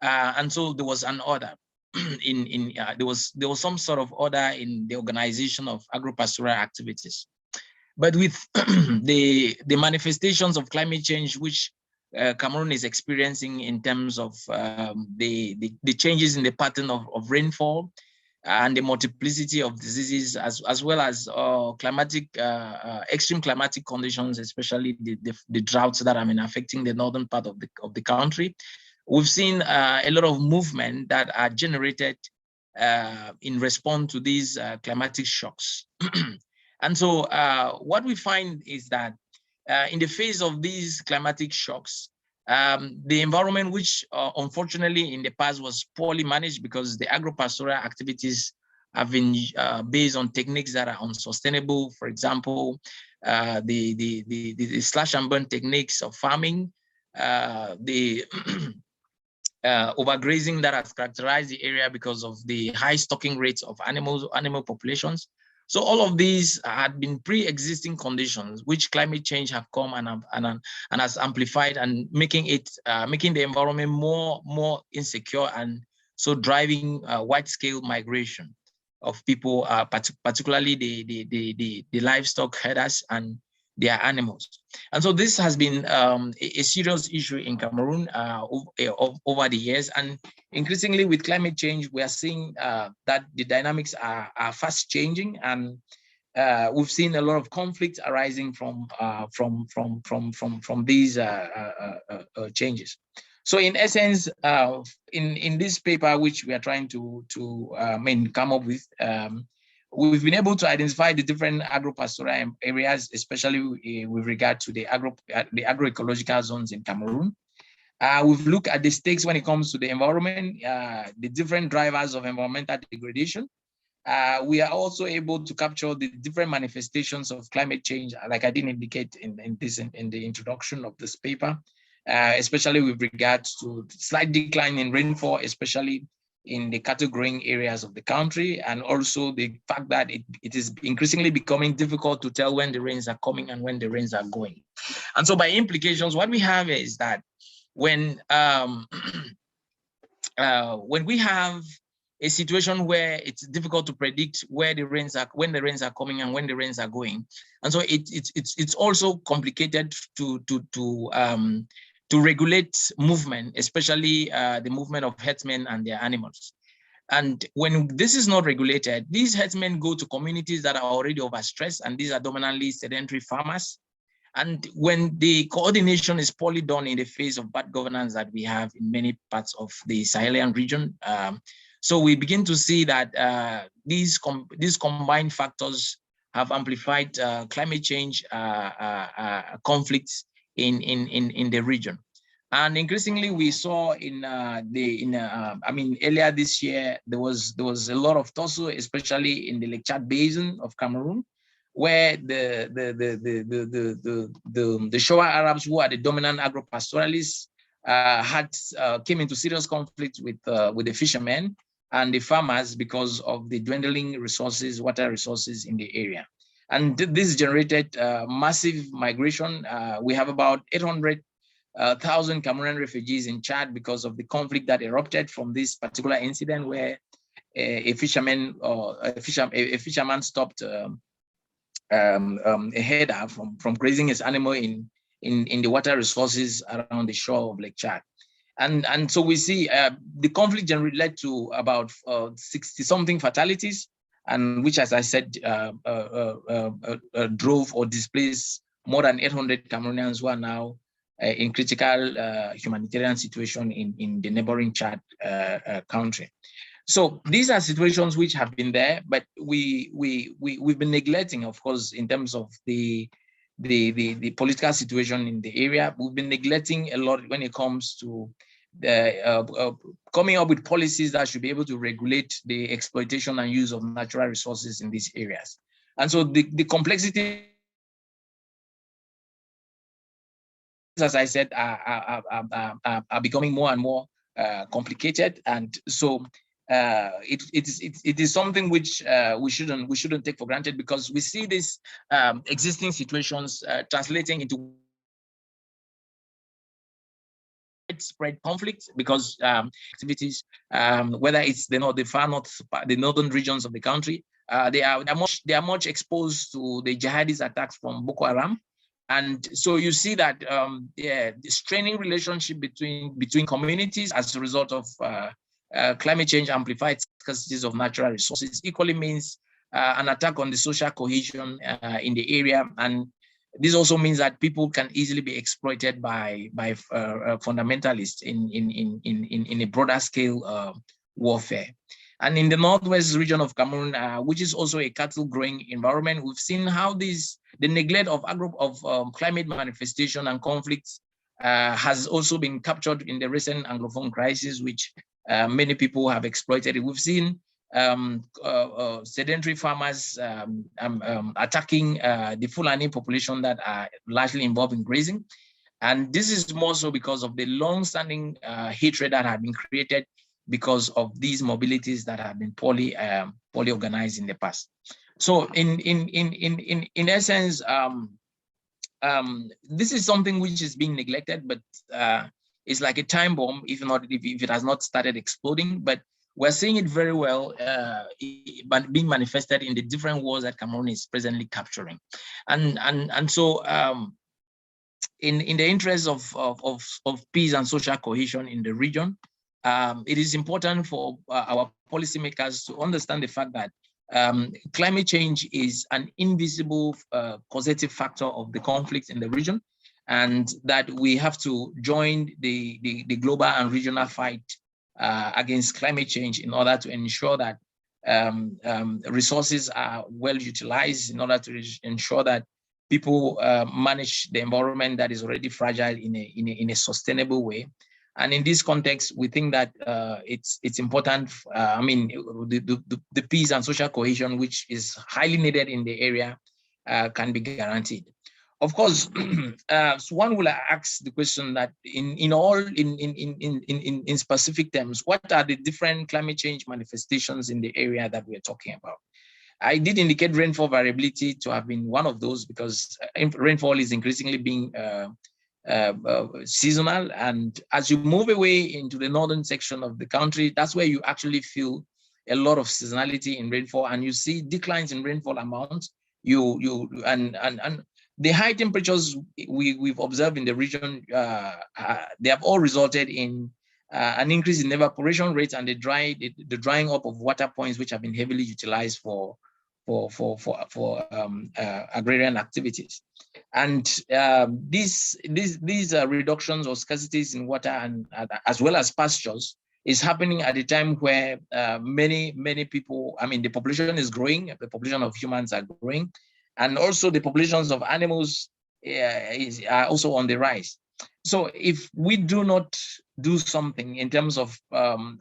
and so there was an order. There was some sort of order in the organization of agro-pastoral activities. But with the manifestations of climate change, which Cameroon is experiencing in terms of the changes in the pattern of rainfall and the multiplicity of diseases, as well as extreme climatic conditions, especially the droughts that have been affecting the northern part of the country, we've seen a lot of movement that are generated in response to these climatic shocks. And so what we find is that in the face of these climatic shocks, the environment, which unfortunately in the past was poorly managed because the agro-pastoral activities have been based on techniques that are unsustainable. For example, the slash and burn techniques of farming, the overgrazing that has characterized the area because of the high stocking rates of animal populations. So all of these had been pre-existing conditions, which climate change have come and has amplified, and making the environment more insecure, and so driving wide-scale migration of people, particularly the livestock herders and their animals. And so this has been a serious issue in Cameroon over the years. And increasingly with climate change, we are seeing that the dynamics are fast changing, and we've seen a lot of conflict arising from these changes. So in essence, in this paper, which we are trying to come up with, we've been able to identify the different agro-pastoral areas, especially with regard to the agroecological zones in Cameroon. We've looked at the stakes when it comes to the environment, the different drivers of environmental degradation. We are also able to capture the different manifestations of climate change, like I did indicate in the introduction of this paper, especially with regards to slight decline in rainfall, especially in the cattle growing areas of the country, and also the fact that it is increasingly becoming difficult to tell when the rains are coming and when the rains are going. And so by implications, what we have is that when we have a situation where it's difficult to predict when the rains are coming and when the rains are going, and so it's also complicated to regulate movement, especially the movement of herdsmen and their animals. And when this is not regulated, these herdsmen go to communities that are already overstressed, and these are dominantly sedentary farmers. And when the coordination is poorly done in the face of bad governance that we have in many parts of the Sahelian region, so we begin to see that these combined factors have amplified climate change conflicts in the region. And increasingly, we saw earlier this year, there was a lot of tussle, especially in the Lake Chad Basin of Cameroon, where the Showa Arabs, who are the dominant agro-pastoralists, came into serious conflict with the fishermen and the farmers because of the dwindling resources, water resources in the area. And this generated massive migration. We have about 800,000 Cameroonian refugees in Chad because of the conflict that erupted from this particular incident, where a fisherman stopped a herder from grazing his animal in the water resources around the shore of Lake Chad. And so we see the conflict generally led to about 60-something fatalities, and which, as I said, drove or displaced more than 800 Cameroonians who are now in critical humanitarian situation in the neighboring Chad country. So these are situations which have been there, but we've been neglecting, of course, in terms of the political situation in the area. We've been neglecting a lot when it comes to coming up with policies that should be able to regulate the exploitation and use of natural resources in these areas. And so the complexity, as I said, are becoming more and more complicated. And so it is something which we shouldn't take for granted, because we see these existing situations translating into widespread conflict, because activities, whether it's the northern regions of the country, they are much exposed to the jihadist attacks from Boko Haram. And so you see that the straining relationship between communities as a result of climate change amplified scarcities of natural resources equally means an attack on the social cohesion in the area. And this also means that people can easily be exploited by fundamentalists in a broader scale warfare. And in the northwest region of Cameroon, which is also a cattle growing environment, we've seen how the neglect of climate manifestation and conflicts has also been captured in the recent Anglophone crisis, which many people have exploited. We've seen sedentary farmers attacking the Fulani population that are largely involved in grazing. And this is more so because of the long-standing hatred that had been created because of these mobilities that have been poorly organized in the past. So in essence, this is something which is being neglected, but it's like a time bomb, if it has not started exploding. But we're seeing it very well, but being manifested in the different wars that Cameroon is presently capturing, and so in the interest of peace and social cohesion in the region, it is important for our policymakers to understand the fact that climate change is an invisible causative factor of the conflict in the region, and that we have to join the global and regional fight against climate change in order to ensure that resources are well utilized, in order to ensure that people manage the environment that is already fragile in a sustainable way. And in this context, we think that it's important. The peace and social cohesion, which is highly needed in the area, can be guaranteed. Of course, so one will ask the question that in specific terms, what are the different climate change manifestations in the area that we're talking about? I did indicate rainfall variability to have been one of those, because rainfall is increasingly being seasonal, and as you move away into the northern section of the country, that's where you actually feel a lot of seasonality in rainfall, and you see declines in rainfall amounts. And the high temperatures we've observed in the region, they have all resulted in an increase in evaporation rates and the drying up of water points, which have been heavily utilized for agrarian activities. And these reductions or scarcities in water and as well as pastures is happening at a time where many people, the population is growing, the population of humans are growing, and also the populations of animals are also on the rise. So if we do not do something in terms of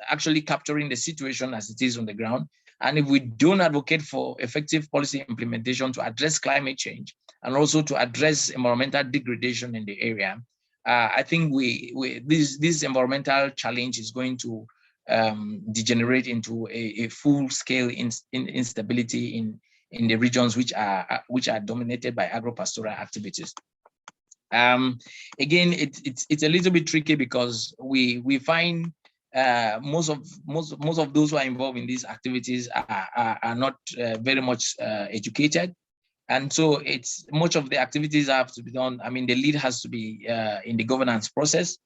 actually capturing the situation as it is on the ground, and if we don't advocate for effective policy implementation to address climate change and also to address environmental degradation in the area, I think this environmental challenge is going to degenerate into a full-scale instability in the regions which are dominated by agro-pastoral activities. Again, it's a little bit tricky because we find most of those who are involved in these activities are not very much educated, and so it's much of the activities have to be done. I mean, the lead has to be in the governance process.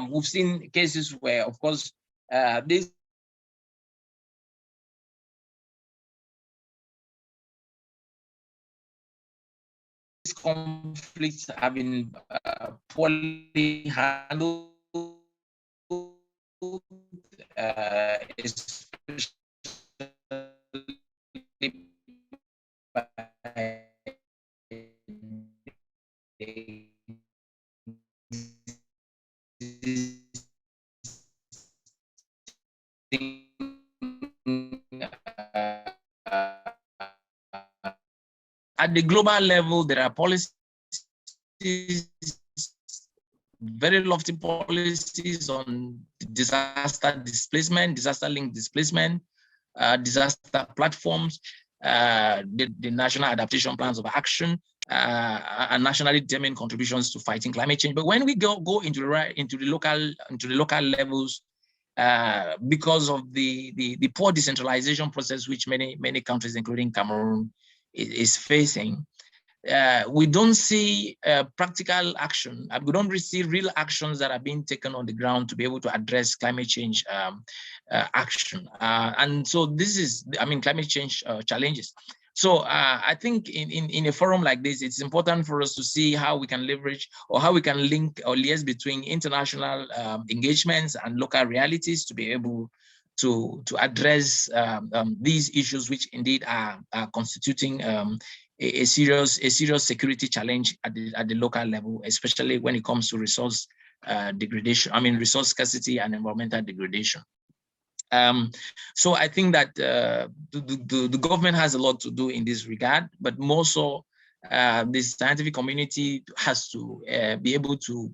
We've seen cases where, of course, this conflicts have been poorly handled, especially by at the global level, there are policies, very lofty policies on disaster displacement, disaster-linked displacement, disaster platforms, the national adaptation plans of action, and nationally determined contributions to fighting climate change. But when we go into the local levels, because of the poor decentralization process which many countries, including Cameroon, is facing, we don't see practical action. We don't receive real actions that are being taken on the ground to be able to address climate change action. And so this is, I mean, climate change challenges. So I think in a forum like this, it's important for us to see how we can leverage or how we can link or liaise between international engagements and local realities to be able to address these issues, which indeed are constituting a serious security challenge at the local level, especially when it comes to resource degradation. I mean, resource scarcity and environmental degradation. So I think that the government has a lot to do in this regard, but more so, the scientific community has to be able to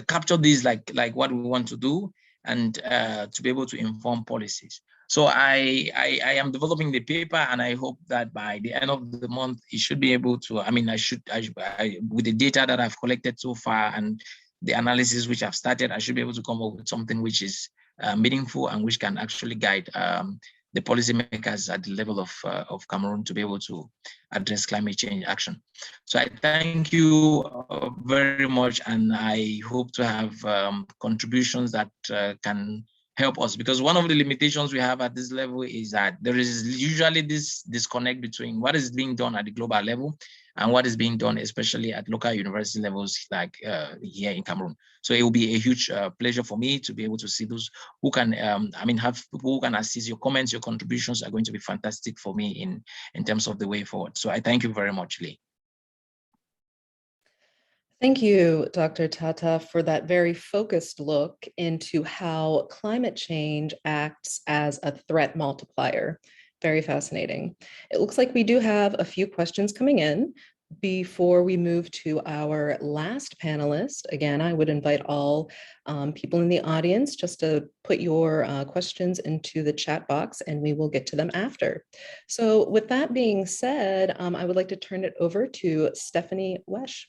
capture these like what we want to do, and to be able to inform policies. So I am developing the paper, and I hope that by the end of the month, it should be able to, I mean, with the data that I've collected so far and the analysis which I've started, I should be able to come up with something which is meaningful and which can actually guide the policymakers at the level of Cameroon to be able to address climate change action. So I thank you very much, and I hope to have contributions that can help us, because one of the limitations we have at this level is that there is usually this disconnect between what is being done at the global level and what is being done, especially at local university levels, like here in Cameroon. So it will be a huge pleasure for me to be able to see those who can, I mean, have people who can assist. Your comments, your contributions are going to be fantastic for me in terms of the way forward. So I thank you very much, Lee.
Thank you, Dr. Tata, for that very focused look into how climate change acts as a threat multiplier. Very fascinating. It looks like we do have a few questions coming in. Before we move to our last panelist, again, I would invite all people in the audience just to put your questions into the chat box, and we will get to them after. So with that being said, I would like to turn it over to Stephanie Wesch.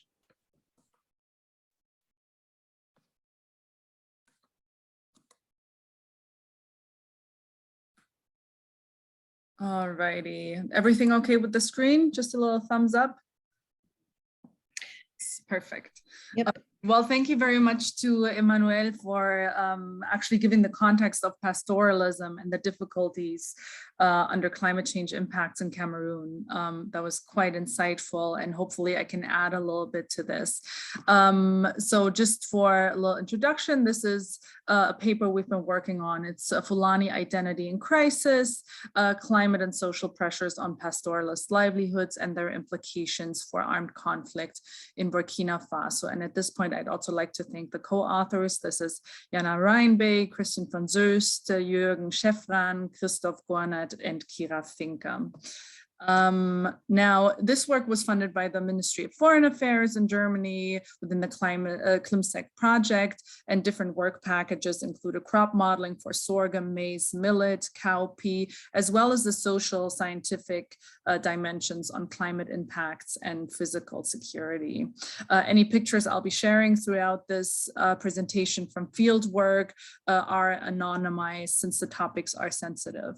All righty. Everything okay with the screen? Just a little thumbs up. Perfect.
Yep.
Well, thank you very much to Emmanuel for actually giving the context of pastoralism and the difficulties under climate change impacts in Cameroon. That was quite insightful, and hopefully I can add a little bit to this. So just for a little introduction, this is a paper we've been working on. It's Fulani Identity in Crisis, Climate and Social Pressures on Pastoralist Livelihoods and Their Implications for Armed Conflict in Burkina Faso. And at this point, I'd also like to thank the co-authors. This is Jana Reinbey, Christian van Zoost, Jürgen Schäffran, Christoph Gornat, and Kira Finker. Now, this work was funded by the Ministry of Foreign Affairs in Germany within the ClimSec project, and different work packages included crop modeling for sorghum, maize, millet, cowpea, as well as the social scientific dimensions on climate impacts and physical security. Any pictures I'll be sharing throughout this presentation from field work are anonymized since the topics are sensitive.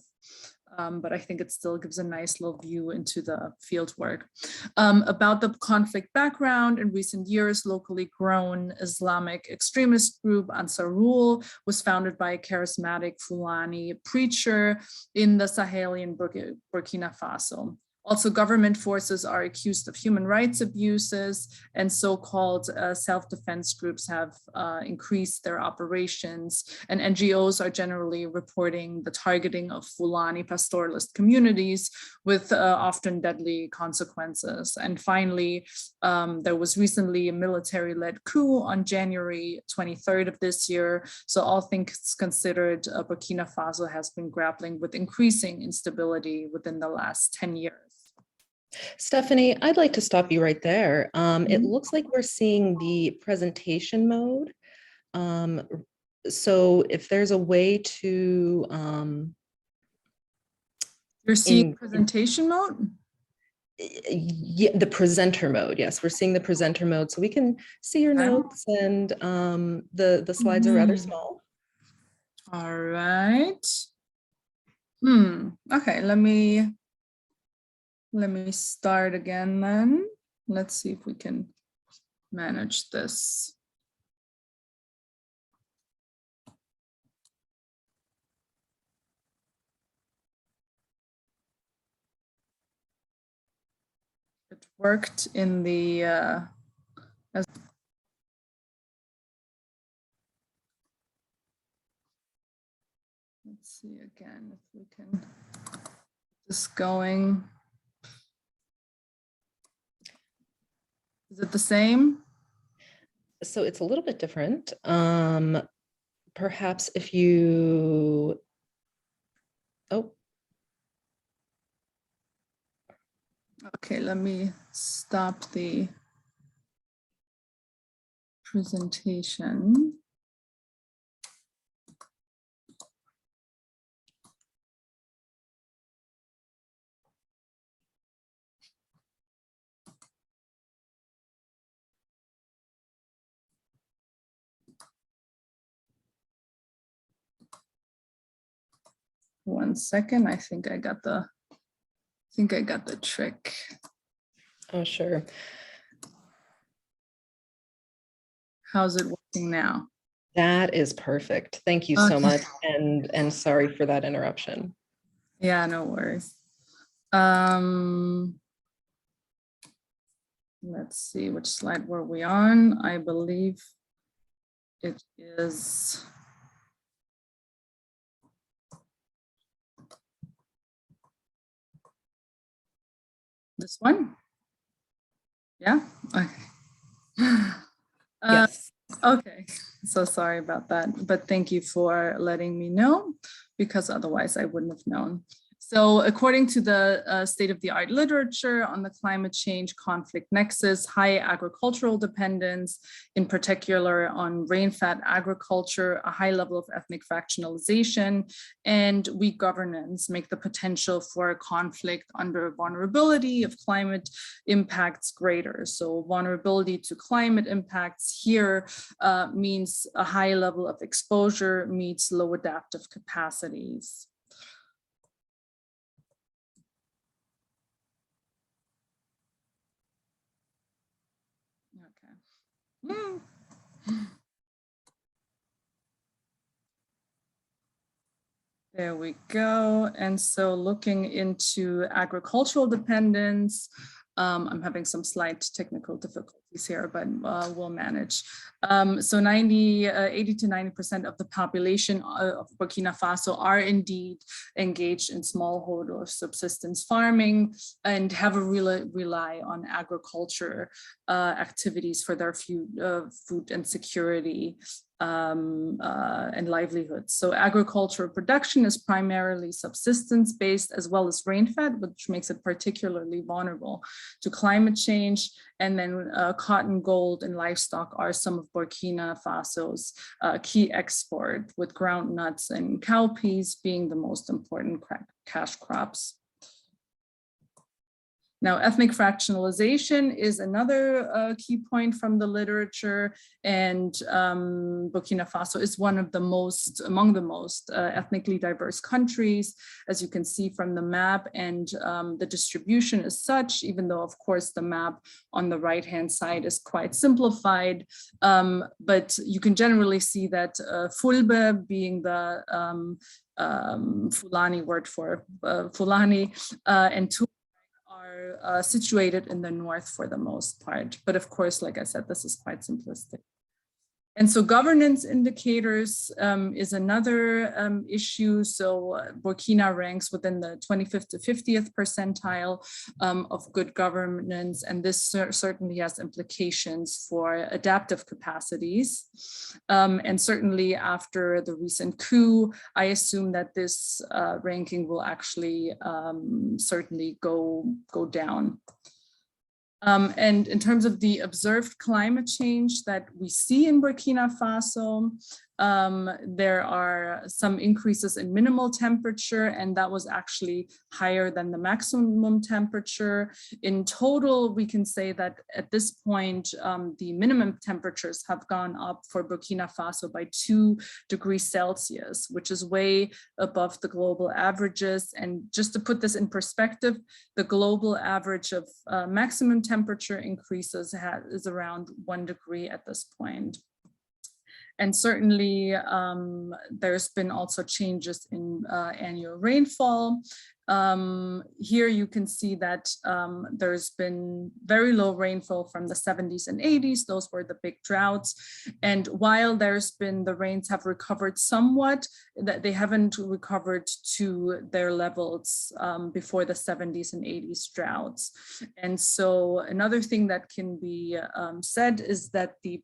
But I think it still gives a nice little view into the field work. About the conflict background, in recent years, locally grown Islamic extremist group Ansarul was founded by a charismatic Fulani preacher in the Sahelian Burkina Faso. Also, government forces are accused of human rights abuses, and so-called self-defense groups have increased their operations, and NGOs are generally reporting the targeting of Fulani pastoralist communities with often deadly consequences. And finally, there was recently a military-led coup on January 23rd of this year. So all things considered, Burkina Faso has been grappling with increasing instability within the last 10 years.
Stephanie, I'd like to stop you right there. It looks like we're seeing the presentation mode. So if there's a way to...
You're seeing presentation mode?
Yeah, the presenter mode. Yes, we're seeing the presenter mode. So we can see your notes, and the slides are rather small.
All right. Okay, let me start again then. Let's see if we can manage this. It worked in the let's see again if we can just going. Is it the same?
So it's a little bit different. Perhaps if you,
Okay, let me stop the presentation. One second, I think I got the trick.
oh, sure.
How's it working now?
That is perfect. Thank you so much. And sorry for that interruption.
Yeah, no worries. Let's see, which slide were we on? I believe it is. This one? Yeah, okay.
Yes.
Okay, so sorry about that, but thank you for letting me know, because otherwise I wouldn't have known. So according to the state-of-the-art literature on the climate change conflict nexus, high agricultural dependence, in particular on rain-fed agriculture, a high level of ethnic fractionalization, and weak governance make the potential for a conflict under vulnerability of climate impacts greater. So vulnerability to climate impacts here means a high level of exposure meets low adaptive capacities. Okay. There we go. And so looking into agricultural dependence, I'm having some slight technical difficulties here, but we'll manage. So 80 to 90% of the population of Burkina Faso are indeed engaged in smallholder or subsistence farming and have a rely on agriculture activities for their food and security and livelihoods. So agricultural production is primarily subsistence-based as well as rain-fed, which makes it particularly vulnerable to climate change. And then cotton, gold, and livestock are some of Burkina Faso's key export, with ground nuts and cowpeas being the most important cash crops. Now, ethnic fractionalization is another key point from the literature, and Burkina Faso is among the most ethnically diverse countries, as you can see from the map, and the distribution is such, even though, of course, the map on the right-hand side is quite simplified, but you can generally see that Fulbe being the Fulani word for Fulani, and are situated in the north for the most part. But of course, like I said, this is quite simplistic. And so governance indicators is another issue. So Burkina ranks within the 25th to 50th percentile of good governance. And this certainly has implications for adaptive capacities. And certainly after the recent coup, I assume that this ranking will actually certainly go down. And in terms of the observed climate change that we see in Burkina Faso, there are some increases in minimal temperature, and that was actually higher than the maximum temperature. In total, we can say that at this point, the minimum temperatures have gone up for Burkina Faso by 2 degrees Celsius, which is way above the global averages. And just to put this in perspective, the global average of maximum temperature increases is around 1 degree at this point. And certainly there's been also changes in annual rainfall. Here you can see that there's been very low rainfall from the 70s and 80s. Those were the big droughts. And while the rains have recovered somewhat, that they haven't recovered to their levels before the 70s and 80s droughts. And so another thing that can be said is that the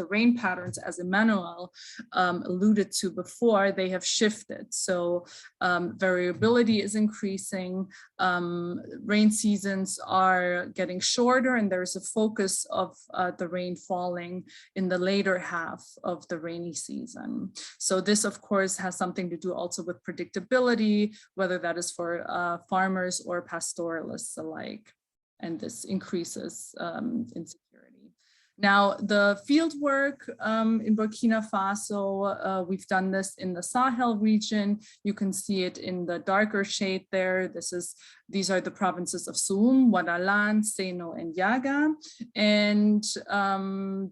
rain patterns, as Emmanuel alluded to before, they have shifted. So variability is increasing, rain seasons are getting shorter, and there's a focus of the rain falling in the later half of the rainy season. So this, of course, has something to do also with predictability, whether that is for farmers or pastoralists alike, and this increases insecurity. Now, the field work in Burkina Faso, we've done this in the Sahel region. You can see it in the darker shade there. These are the provinces of Soum, Wadalan, Seno, and Yaga. And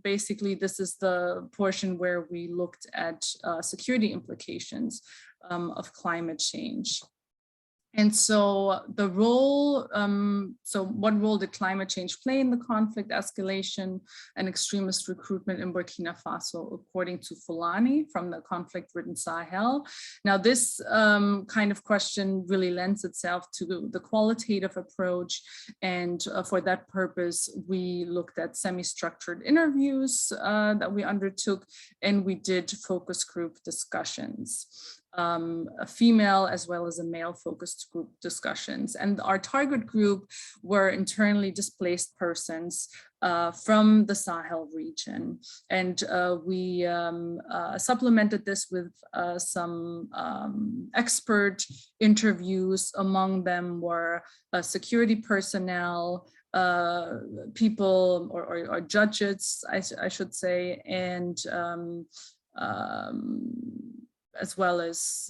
basically, this is the portion where we looked at security implications of climate change. And so the role, what role did climate change play in the conflict escalation and extremist recruitment in Burkina Faso, according to Fulani from the conflict-ridden Sahel? Now, this kind of question really lends itself to the qualitative approach. And for that purpose, we looked at semi-structured interviews that we undertook, and we did focus group discussions. A female as well as a male focused group discussions. And our target group were internally displaced persons from the Sahel region. And we supplemented this with some expert interviews. Among them were security personnel, people or judges, I should say, and as well as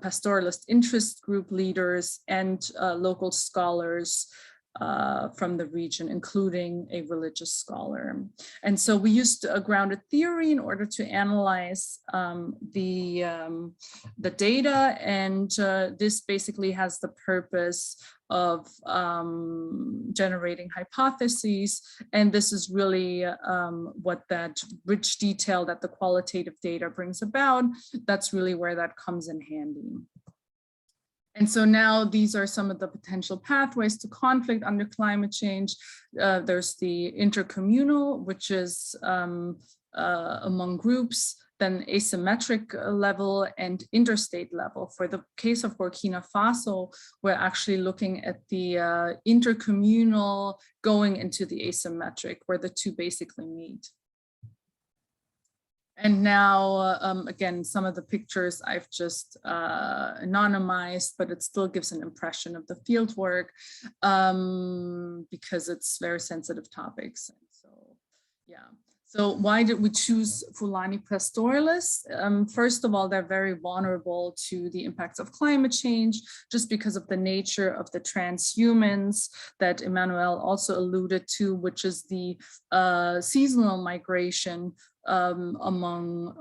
pastoralist interest group leaders and local scholars from the region, including a religious scholar. And so we used grounded theory in order to analyze the data, and this basically has the purpose of generating hypotheses, and this is really what that rich detail that the qualitative data brings about, that's really where that comes in handy. And so now these are some of the potential pathways to conflict under climate change. There's the intercommunal, which is among groups, then asymmetric level and interstate level. For the case of Burkina Faso, we're actually looking at the intercommunal going into the asymmetric, where the two basically meet. And now, again, some of the pictures I've just anonymized, but it still gives an impression of the field work because it's very sensitive topics. And so, yeah. So why did we choose Fulani pastoralists? First of all, they're very vulnerable to the impacts of climate change, just because of the nature of the transhumans that Emmanuel also alluded to, which is the seasonal migration among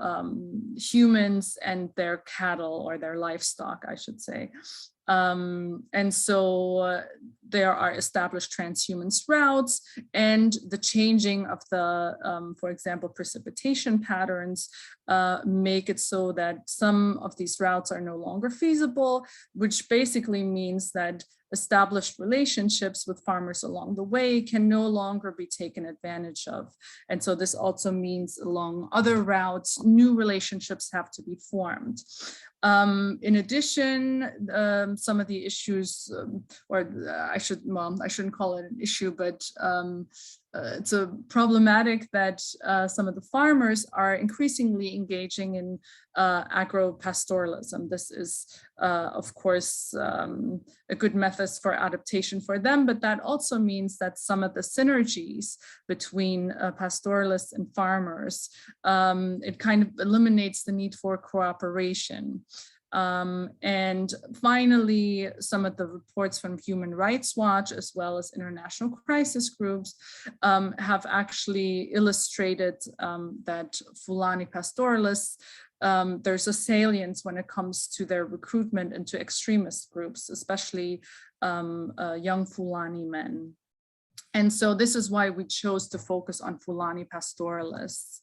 humans and their cattle, or their livestock, I should say. And so there are established transhuman routes, and the changing of the, for example, precipitation patterns make it so that some of these routes are no longer feasible, which basically means that established relationships with farmers along the way can no longer be taken advantage of. And so this also means along other routes, new relationships have to be formed. In addition, some of the issues, I shouldn't call it an issue, but it's a problematic that some of the farmers are increasingly engaging in agro-pastoralism. This is, of course, a good method for adaptation for them, but that also means that some of the synergies between pastoralists and farmers, it kind of eliminates the need for cooperation. And finally, some of the reports from Human Rights Watch, as well as international crisis groups, have actually illustrated that Fulani pastoralists, there's a salience when it comes to their recruitment into extremist groups, especially young Fulani men. And so this is why we chose to focus on Fulani pastoralists.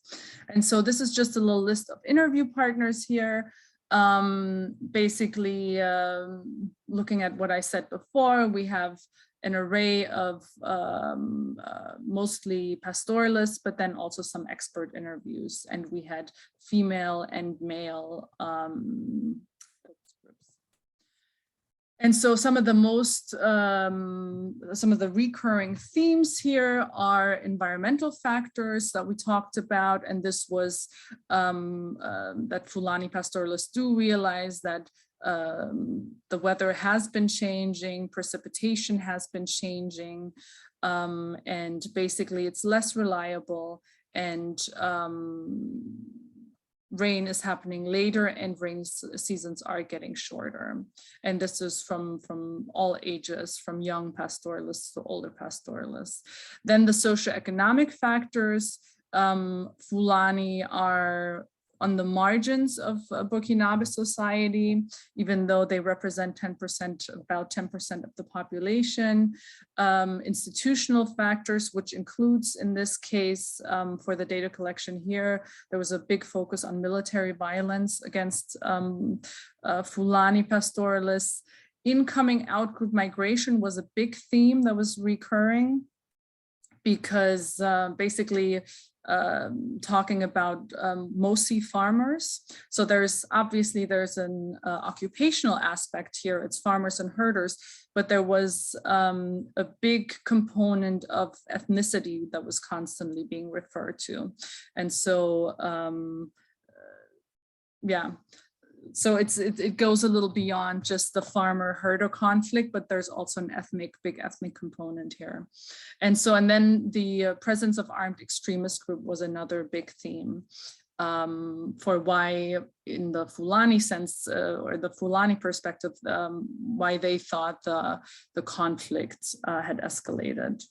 And so this is just a little list of interview partners here. Basically, looking at what I said before, we have an array of mostly pastoralists, but then also some expert interviews, and we had female and male groups. And so some of the most, some of the recurring themes here are environmental factors that we talked about. And this was that Fulani pastoralists do realize that the weather has been changing, precipitation has been changing, and basically it's less reliable, and rain is happening later, and rain seasons are getting shorter. And this is from all ages, from young pastoralists to older pastoralists. Then the socioeconomic factors, Fulani are on the margins of Burkinabe society, even though they represent 10%, about 10% of the population. Institutional factors, which includes, in this case, for the data collection here, there was a big focus on military violence against Fulani pastoralists. Incoming outgroup migration was a big theme that was recurring, because basically talking about mostly farmers. So there's an occupational aspect here, it's farmers and herders, but there was a big component of ethnicity that was constantly being referred to. And so, yeah. So it goes a little beyond just the farmer-herder conflict, but there's also an big ethnic component here. And then the presence of armed extremist group was another big theme. for why, in the Fulani sense or the Fulani perspective, why they thought the conflict had escalated.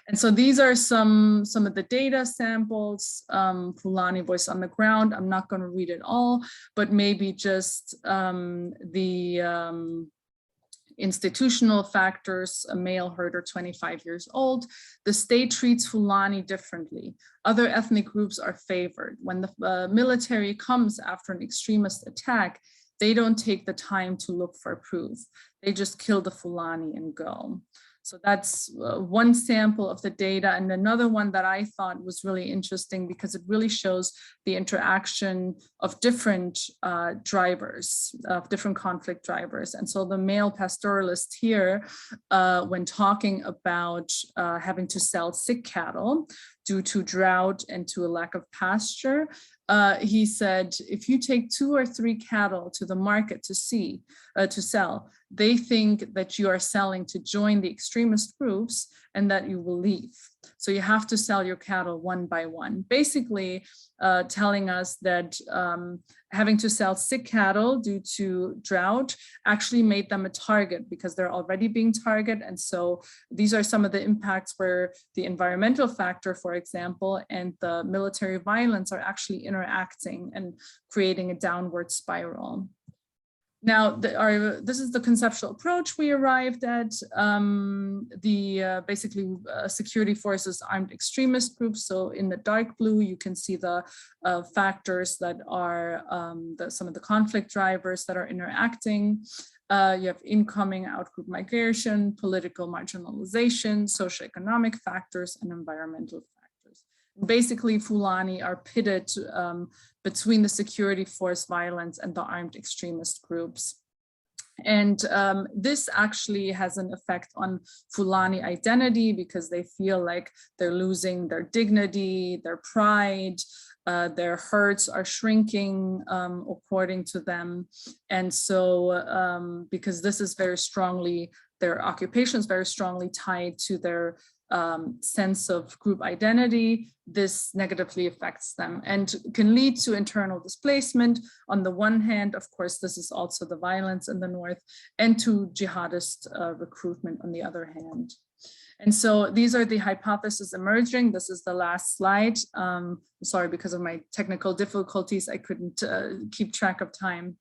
And so these are some of the data samples, Fulani voice on the ground. I'm not going to read it all, but maybe just the institutional factors: a male herder 25 years old. The state treats Fulani differently. Other ethnic groups are favored. When the military comes after an extremist attack, they don't take the time to look for proof. They just kill the Fulani and go. So that's one sample of the data. And another one that I thought was really interesting because it really shows the interaction of different drivers, of different conflict drivers. And so the male pastoralist here, when talking about having to sell sick cattle due to drought and to a lack of pasture, he said, if you take 2 or 3 cattle to the market to sell, they think that you are selling to join the extremist groups and that you will leave. So you have to sell your cattle one by one, basically telling us that having to sell sick cattle due to drought actually made them a target because they're already being targeted. And so these are some of the impacts where the environmental factor, for example, and the military violence are actually interacting and creating a downward spiral. Now, this is the conceptual approach we arrived at. Basically security forces, armed extremist groups. So in the dark blue, you can see the factors that are some of the conflict drivers that are interacting. You have incoming outgroup migration, political marginalization, socio-economic factors, and environmental factors. Basically, Fulani are pitted between the security force violence and the armed extremist groups. And this actually has an effect on Fulani identity because they feel like they're losing their dignity, their pride, their herds are shrinking according to them. And so because this is very strongly, their occupation is very strongly tied to their sense of group identity, this negatively affects them and can lead to internal displacement. On the one hand, of course, this is also the violence in the north, and to jihadist recruitment on the other hand. And so these are the hypotheses emerging. This is the last slide. Sorry, because of my technical difficulties, I couldn't keep track of time.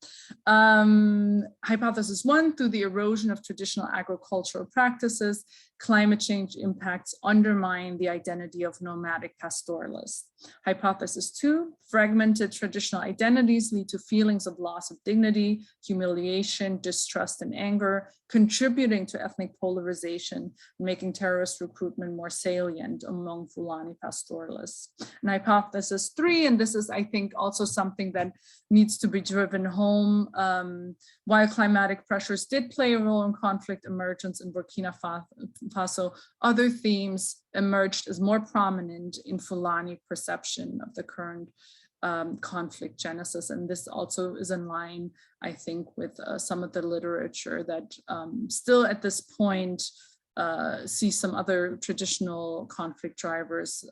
Hypothesis 1, through the erosion of traditional agricultural practices, climate change impacts undermine the identity of nomadic pastoralists. Hypothesis 2, fragmented traditional identities lead to feelings of loss of dignity, humiliation, distrust, and anger, contributing to ethnic polarization, making terrorist recruitment more salient among Fulani pastoralists. And hypothesis 3, and this is, I think, also something that needs to be driven home, while climatic pressures did play a role in conflict emergence in Burkina Faso, other themes emerged as more prominent in Fulani perception of the current conflict genesis. And this also is in line, I think, with some of the literature that still at this point see some other traditional conflict drivers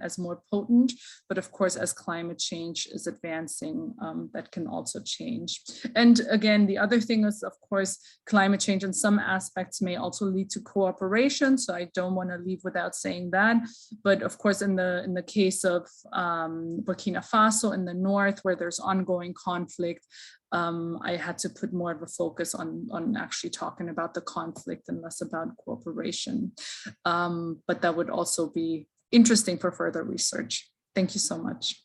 as more potent, but of course, as climate change is advancing, that can also change. And again, the other thing is, of course, climate change in some aspects may also lead to cooperation. So I don't want to leave without saying that. But of course, in the case of Burkina Faso in the north, where there's ongoing conflict, I had to put more of a focus on actually talking about the conflict and less about cooperation. But that would also be interesting for further research. Thank you so much.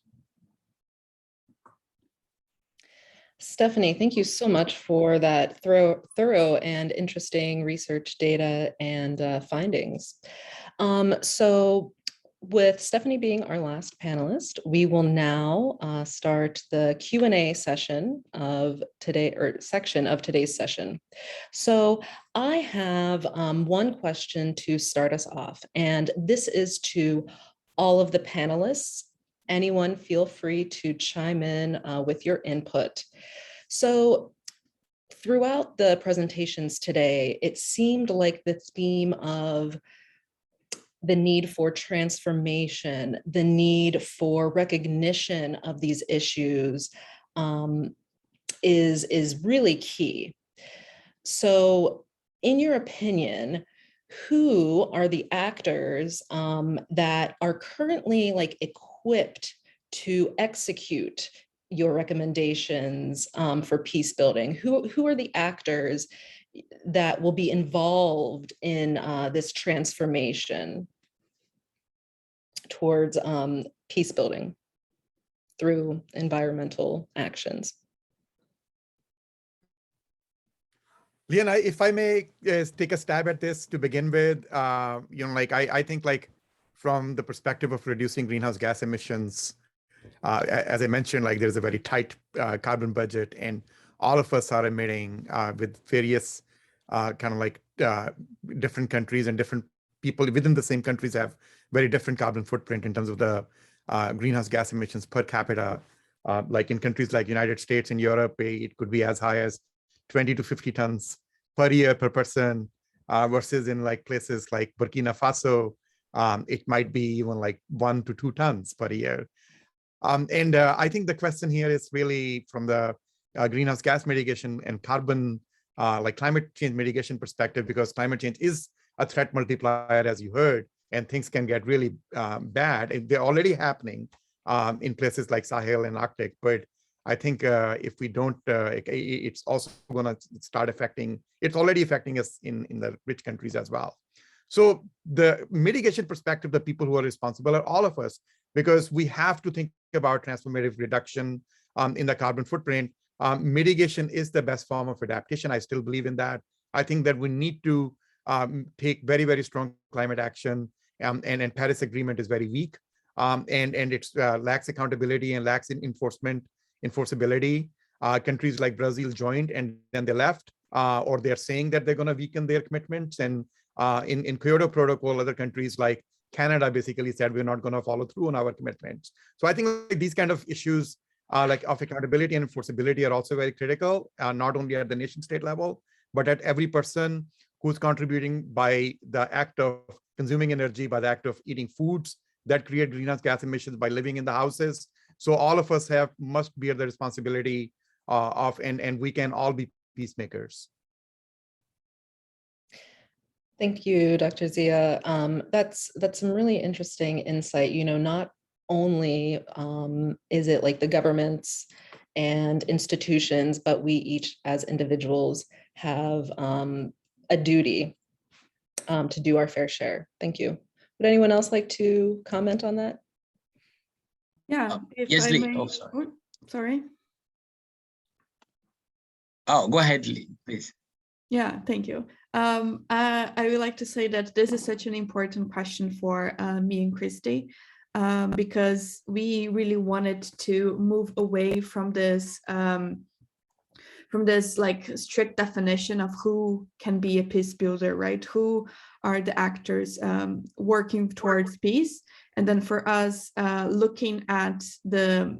Stephanie, thank you so much for that thorough and interesting research data and findings. So with Stephanie being our last panelist, we will now start the Q&A session of today, or section of today's session. So I have one question to start us off, and this is to all of the panelists. Anyone feel free to chime in with your input. So throughout the presentations today, it seemed like the theme of the need for transformation, the need for recognition of these issues is really key. So in your opinion, who are the actors that are currently like equipped to execute your recommendations for peace building? Who are the actors that will be involved in this transformation towards peace building through environmental actions?
Leon, if I may take a stab at this to begin with, I think like from the perspective of reducing greenhouse gas emissions, as I mentioned, like there's a very tight carbon budget, and all of us are emitting with various different countries, and different people within the same countries have very different carbon footprint in terms of the greenhouse gas emissions per capita. Like in countries like United States and Europe, it could be as high as 20 to 50 tons per year per person, versus in like places like Burkina Faso, it might be even like 1 to 2 tons per year. I think the question here is really from the greenhouse gas mitigation and carbon, like climate change mitigation perspective, because climate change is a threat multiplier, as you heard, and things can get really bad. They're already happening in places like Sahel and Arctic, but I think if we don't, it's also going to start affecting, it's already affecting us in the rich countries as well. So the mitigation perspective, the people who are responsible are all of us, because we have to think about transformative reduction in the carbon footprint. Mitigation is the best form of adaptation. I still believe in that. I think that we need to take very, very strong climate action, and Paris Agreement is very weak, and it lacks accountability and lacks enforceability. Countries like Brazil joined and then they left, or they're saying that they're going to weaken their commitments. And in Kyoto Protocol, other countries like Canada basically said we're not going to follow through on our commitments. So I think like these kind of issues like of accountability and enforceability are also very critical, not only at the nation state level, but at every person who's contributing by the act of consuming energy, by the act of eating foods that create greenhouse gas emissions, by living in the houses. So all of us must bear the responsibility and we can all be peacemakers.
Thank you, Dr. Zia. That's some really interesting insight. Not only is it like the governments and institutions, but we each as individuals have a duty to do our fair share. Thank you. Would anyone else like to comment on that?
Yeah.
Yes, Lee.
May...
Oh, sorry.
Oh, sorry.
Oh, go ahead, Lee, please.
Yeah, thank you. I would like to say that this is such an important question for me and Christie, because we really wanted to move away from this like strict definition of who can be a peace builder, right? Who are the actors working towards peace? And then for us, looking at the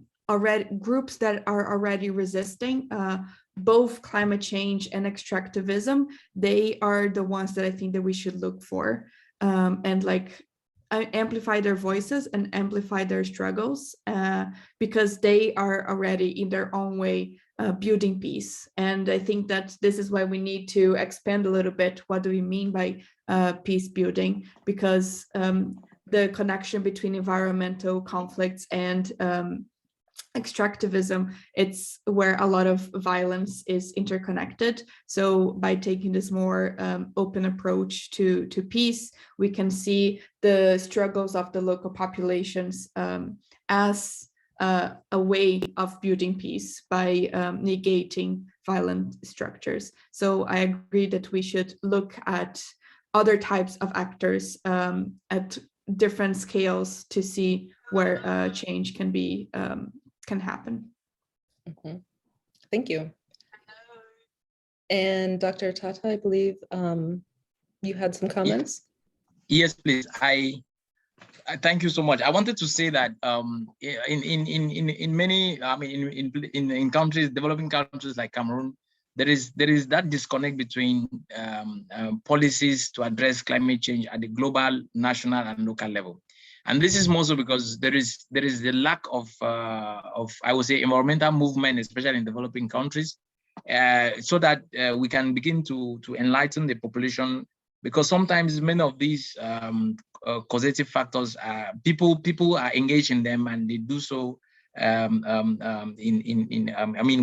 groups that are already resisting both climate change and extractivism, they are the ones that I think that we should look for, and like amplify their voices and amplify their struggles, because they are already in their own way building peace. And I think that this is why we need to expand a little bit. What do we mean by peace building? Because the connection between environmental conflicts and extractivism, it's where a lot of violence is interconnected. So by taking this more open approach to peace, we can see the struggles of the local populations as a way of building peace by negating violent structures. So I agree that we should look at other types of actors at different scales to see where change can be can happen.
Mm-hmm. Thank you. And Dr. Tata, I believe you had some comments.
Yes, please. I thank you so much. I wanted to say that in many, I mean, in countries, developing countries like Cameroon, there is that disconnect between policies to address climate change at the global, national, and local level. And this is more so because there is the lack of I would say environmental movement, especially in developing countries, so that we can begin to enlighten the population, because sometimes many of these causative factors, people are engaged in them, and they do so I mean,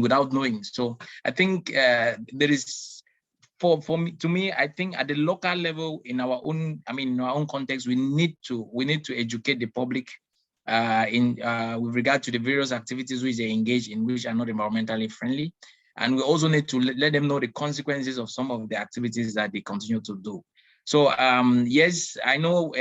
without knowing. So I think there is, to me, I think at the local level, in our own context, we need to educate the public with regard to the various activities which they engage in, which are not environmentally friendly. And we also need to let them know the consequences of some of the activities that they continue to do. So yes, I know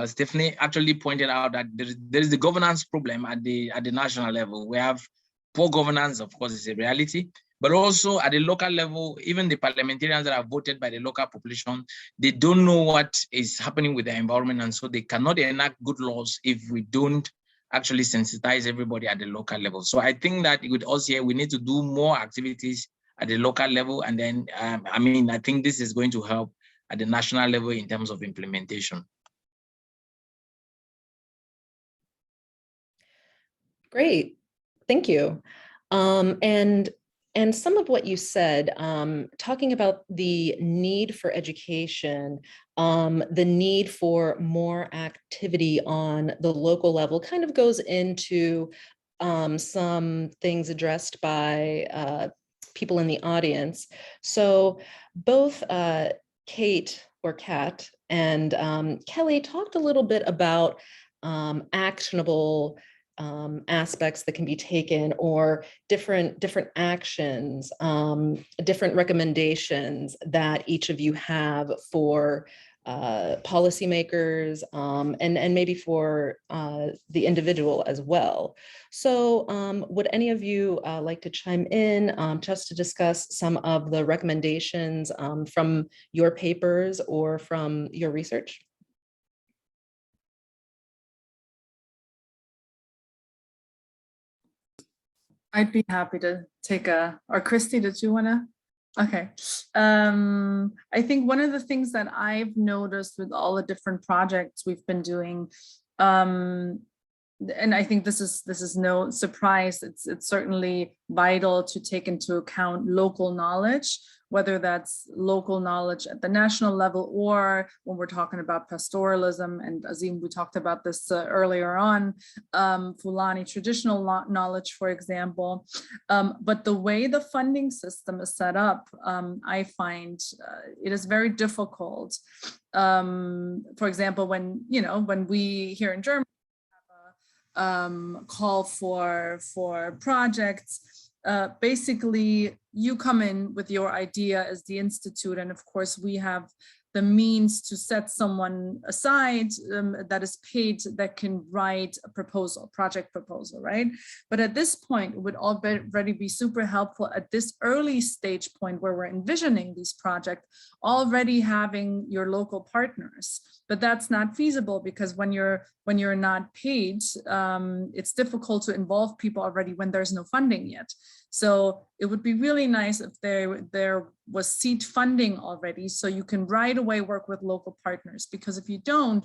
Stephanie actually pointed out that there is the governance problem at the national level. We have poor governance, of course, is a reality, but also at the local level, even the parliamentarians that are voted by the local population, they don't know what is happening with the environment, and so they cannot enact good laws if we don't actually sensitize everybody at the local level. So I think that with us here, we need to do more activities at the local level, and then I mean, I think this is going to help at the national level in terms of implementation.
Great, thank you. And some of what you said, talking about the need for education, the need for more activity on the local level, kind of goes into some things addressed by people in the audience. So both Kate or Kat and Kelly talked a little bit about actionable aspects that can be taken, or different actions, different recommendations that each of you have for policymakers, and maybe for the individual as well. So would any of you like to chime in just to discuss some of the recommendations from your papers or from your research?
I'd be happy to take or Christie, did you want to? Okay. I think one of the things that I've noticed with all the different projects we've been doing, and I think this is no surprise, it's certainly vital to take into account local knowledge, whether that's local knowledge at the national level, or when we're talking about pastoralism, and Asim, we talked about this earlier on, Fulani traditional knowledge, for example. But the way the funding system is set up, I find it is very difficult. For example, when we here in Germany call for projects, basically you come in with your idea as the institute, and of course we have the means to set someone aside that is paid, that can write a proposal, project proposal, right? But at this point, it would already be super helpful at this early stage point where we're envisioning these projects, already having your local partners. But that's not feasible, because when you're not paid, it's difficult to involve people already when there's no funding yet. So it would be really nice if there was seed funding already, so you can right away work with local partners. Because if you don't,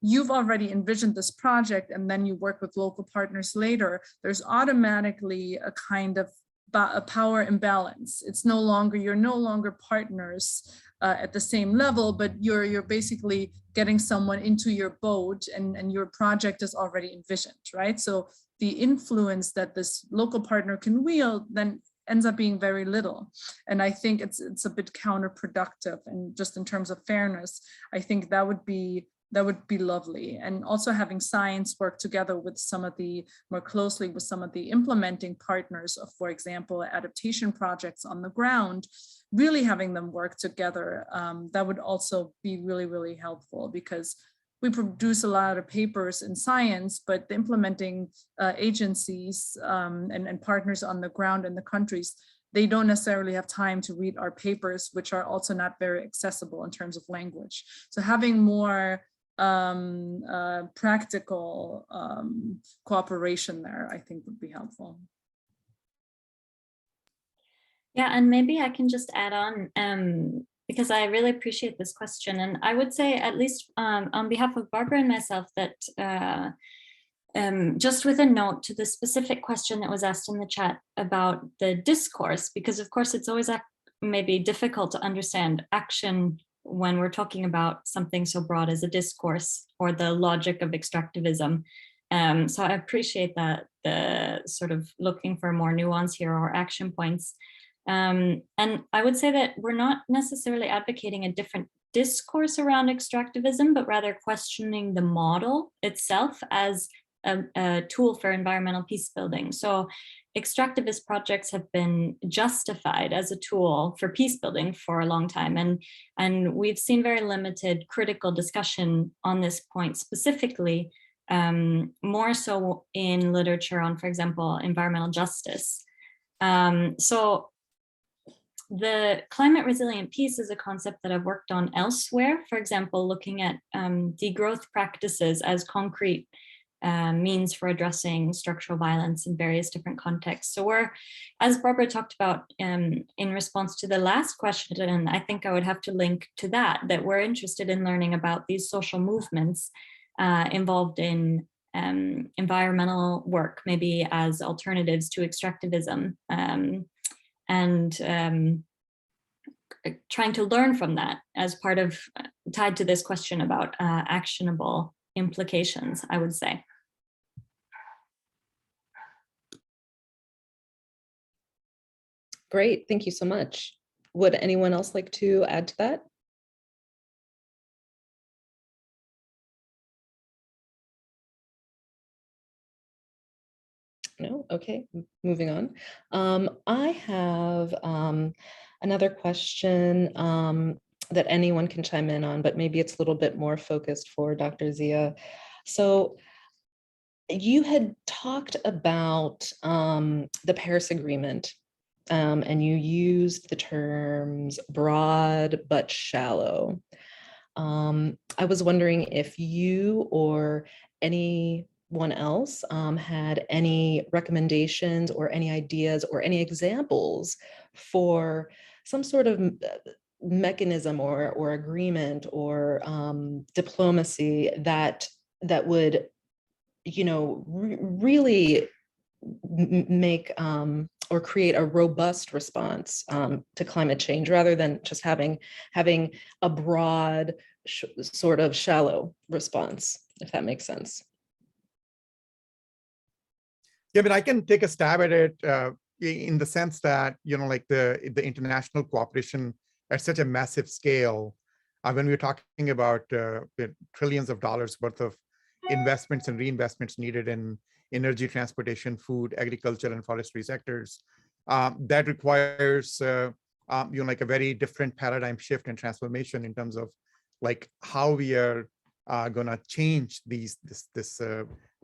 you've already envisioned this project and then you work with local partners later, there's automatically a kind of a power imbalance. It's you're no longer partners at the same level, but you're basically getting someone into your boat, and your project is already envisioned, right? So the influence that this local partner can wield then ends up being very little. And I think it's a bit counterproductive. And just in terms of fairness, I think that would be lovely. And also having science work together with more closely with some of the implementing partners of, for example, adaptation projects on the ground, really having them work together, that would also be really, really helpful, because we produce a lot of papers in science, but the implementing agencies and partners on the ground in the countries, they don't necessarily have time to read our papers, which are also not very accessible in terms of language. So having more practical cooperation there, I think would be helpful.
Yeah, and maybe I can just add on, because I really appreciate this question. And I would say, at least on behalf of Barbara and myself, that just with a note to the specific question that was asked in the chat about the discourse, because of course it's always maybe difficult to understand action when we're talking about something so broad as a discourse or the logic of extractivism. So I appreciate that, the sort of looking for more nuance here or action points. And I would say that we're not necessarily advocating a different discourse around extractivism, but rather questioning the model itself as a tool for environmental peace building. So extractivist projects have been justified as a tool for peace building for a long time. And we've seen very limited critical discussion on this point specifically, more so in literature on, for example, environmental justice. So the climate resilient peace is a concept that I've worked on elsewhere. For example, looking at degrowth practices as concrete means for addressing structural violence in various different contexts. So we're, as Barbara talked about in response to the last question, and I think I would have to link to that we're interested in learning about these social movements involved in environmental work, maybe as alternatives to extractivism, and trying to learn from that as part of, tied to this question about actionable implications, I would say.
Great, thank you so much. Would anyone else like to add to that? No, okay, moving on. I have another question that anyone can chime in on, but maybe it's a little bit more focused for Dr. Zia. So you had talked about the Paris Agreement, and you used the terms broad but shallow. I was wondering if you or anyone else had any recommendations or any ideas or any examples for some sort of mechanism or agreement or diplomacy that would, you know, really make or create a robust response to climate change, rather than just having a broad sort of shallow response, if that makes sense.
Yeah, but I can take a stab at it in the sense that, you know, like the international cooperation at such a massive scale, when we're talking about trillions of dollars worth of investments and reinvestments needed in energy, transportation, food, agriculture, and forestry sectors, that requires you know, like a very different paradigm shift and transformation in terms of like how we are going to change this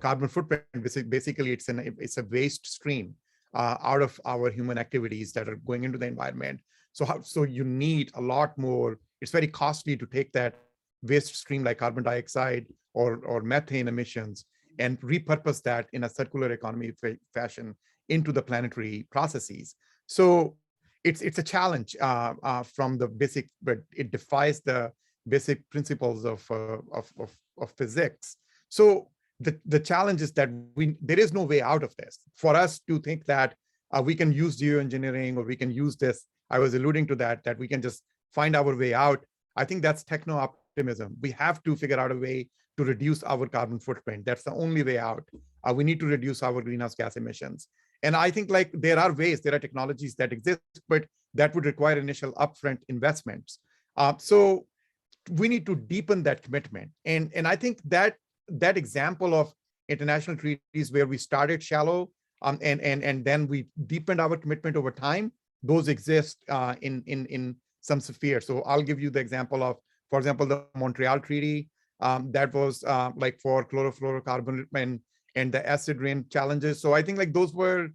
carbon footprint. Basically, it's a waste stream out of our human activities that are going into the environment. So you need a lot more. It's very costly to take that waste stream like carbon dioxide or methane emissions and repurpose that in a circular economy fashion into the planetary processes. So it's a challenge from the basic, but it defies the basic principles of physics. So the challenge is that there is no way out of this. For us to think that we can use geoengineering or we can use this, I was alluding to that we can just find our way out. I think that's techno-optimism. We have to figure out a way to reduce our carbon footprint. That's the only way out. We need to reduce our greenhouse gas emissions. And I think like there are ways, there are technologies that exist, but that would require initial upfront investments. So we need to deepen that commitment. And I think that example of international treaties where we started shallow and then we deepened our commitment over time, those exist in some sphere. So I'll give you the example of, for example, the Montreal Treaty that was like for chlorofluorocarbon and the acid rain challenges. So I think like those were,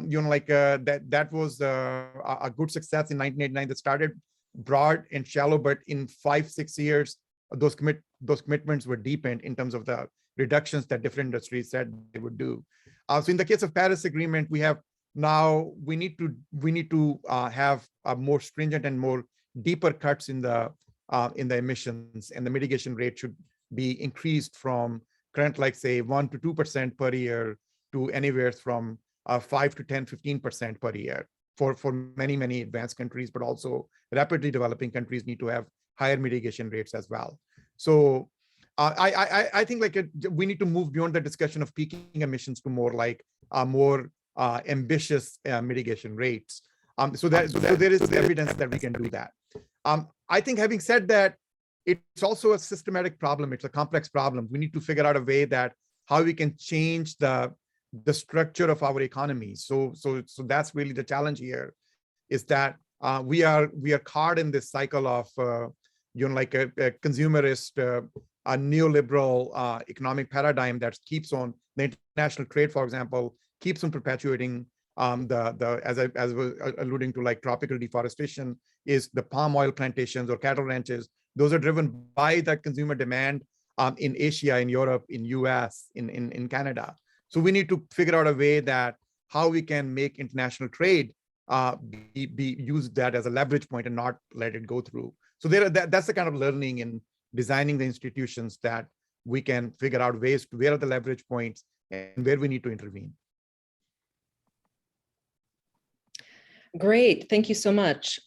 you know, like that was a good success in 1989 that started broad and shallow, but in 5-6 years, those commitments were deepened in terms of the reductions that different industries said they would do. So in the case of Paris Agreement, we have Now we need to have a more stringent and more deeper cuts in the emissions, and the mitigation rate should be increased from current, like say 1 to 2% per year to anywhere from 5 to 10, 15% per year for many advanced countries, but also rapidly developing countries need to have higher mitigation rates as well. So I think like we need to move beyond the discussion of peaking emissions to more like more ambitious mitigation rates. So there is evidence that we can do that. I think having said that, it's also a systematic problem. It's a complex problem. We need to figure out a way that how we can change the structure of our economy. So that's really the challenge here, is that we are caught in this cycle of like a consumerist, a neoliberal economic paradigm that keeps on, the international trade, for example, keeps on perpetuating as I was alluding to, like tropical deforestation, is the palm oil plantations or cattle ranches. Those are driven by that consumer demand in Asia, in Europe, in US, in Canada. So we need to figure out a way that how we can make international trade use that as a leverage point and not let it go through. So that's the kind of learning in designing the institutions, that we can figure out ways to where are the leverage points and where we need to intervene.
Great, thank you so much.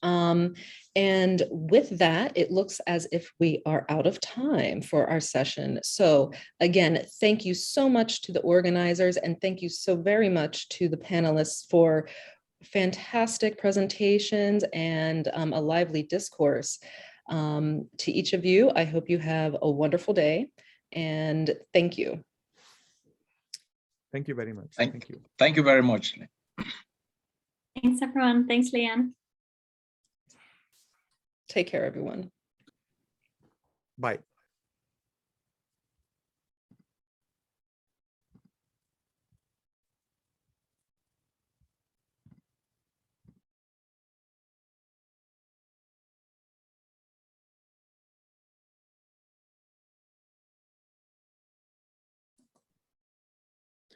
And with that, it looks as if we are out of time for our session. So again, thank you so much to the organizers, and thank you so very much to the panelists for fantastic presentations and a lively discourse. To each of you, I hope you have a wonderful day, and thank you.
Thank you very much.
Thank you. Thank you very much.
Thanks, everyone. Thanks, Leanne.
Take care, everyone.
Bye.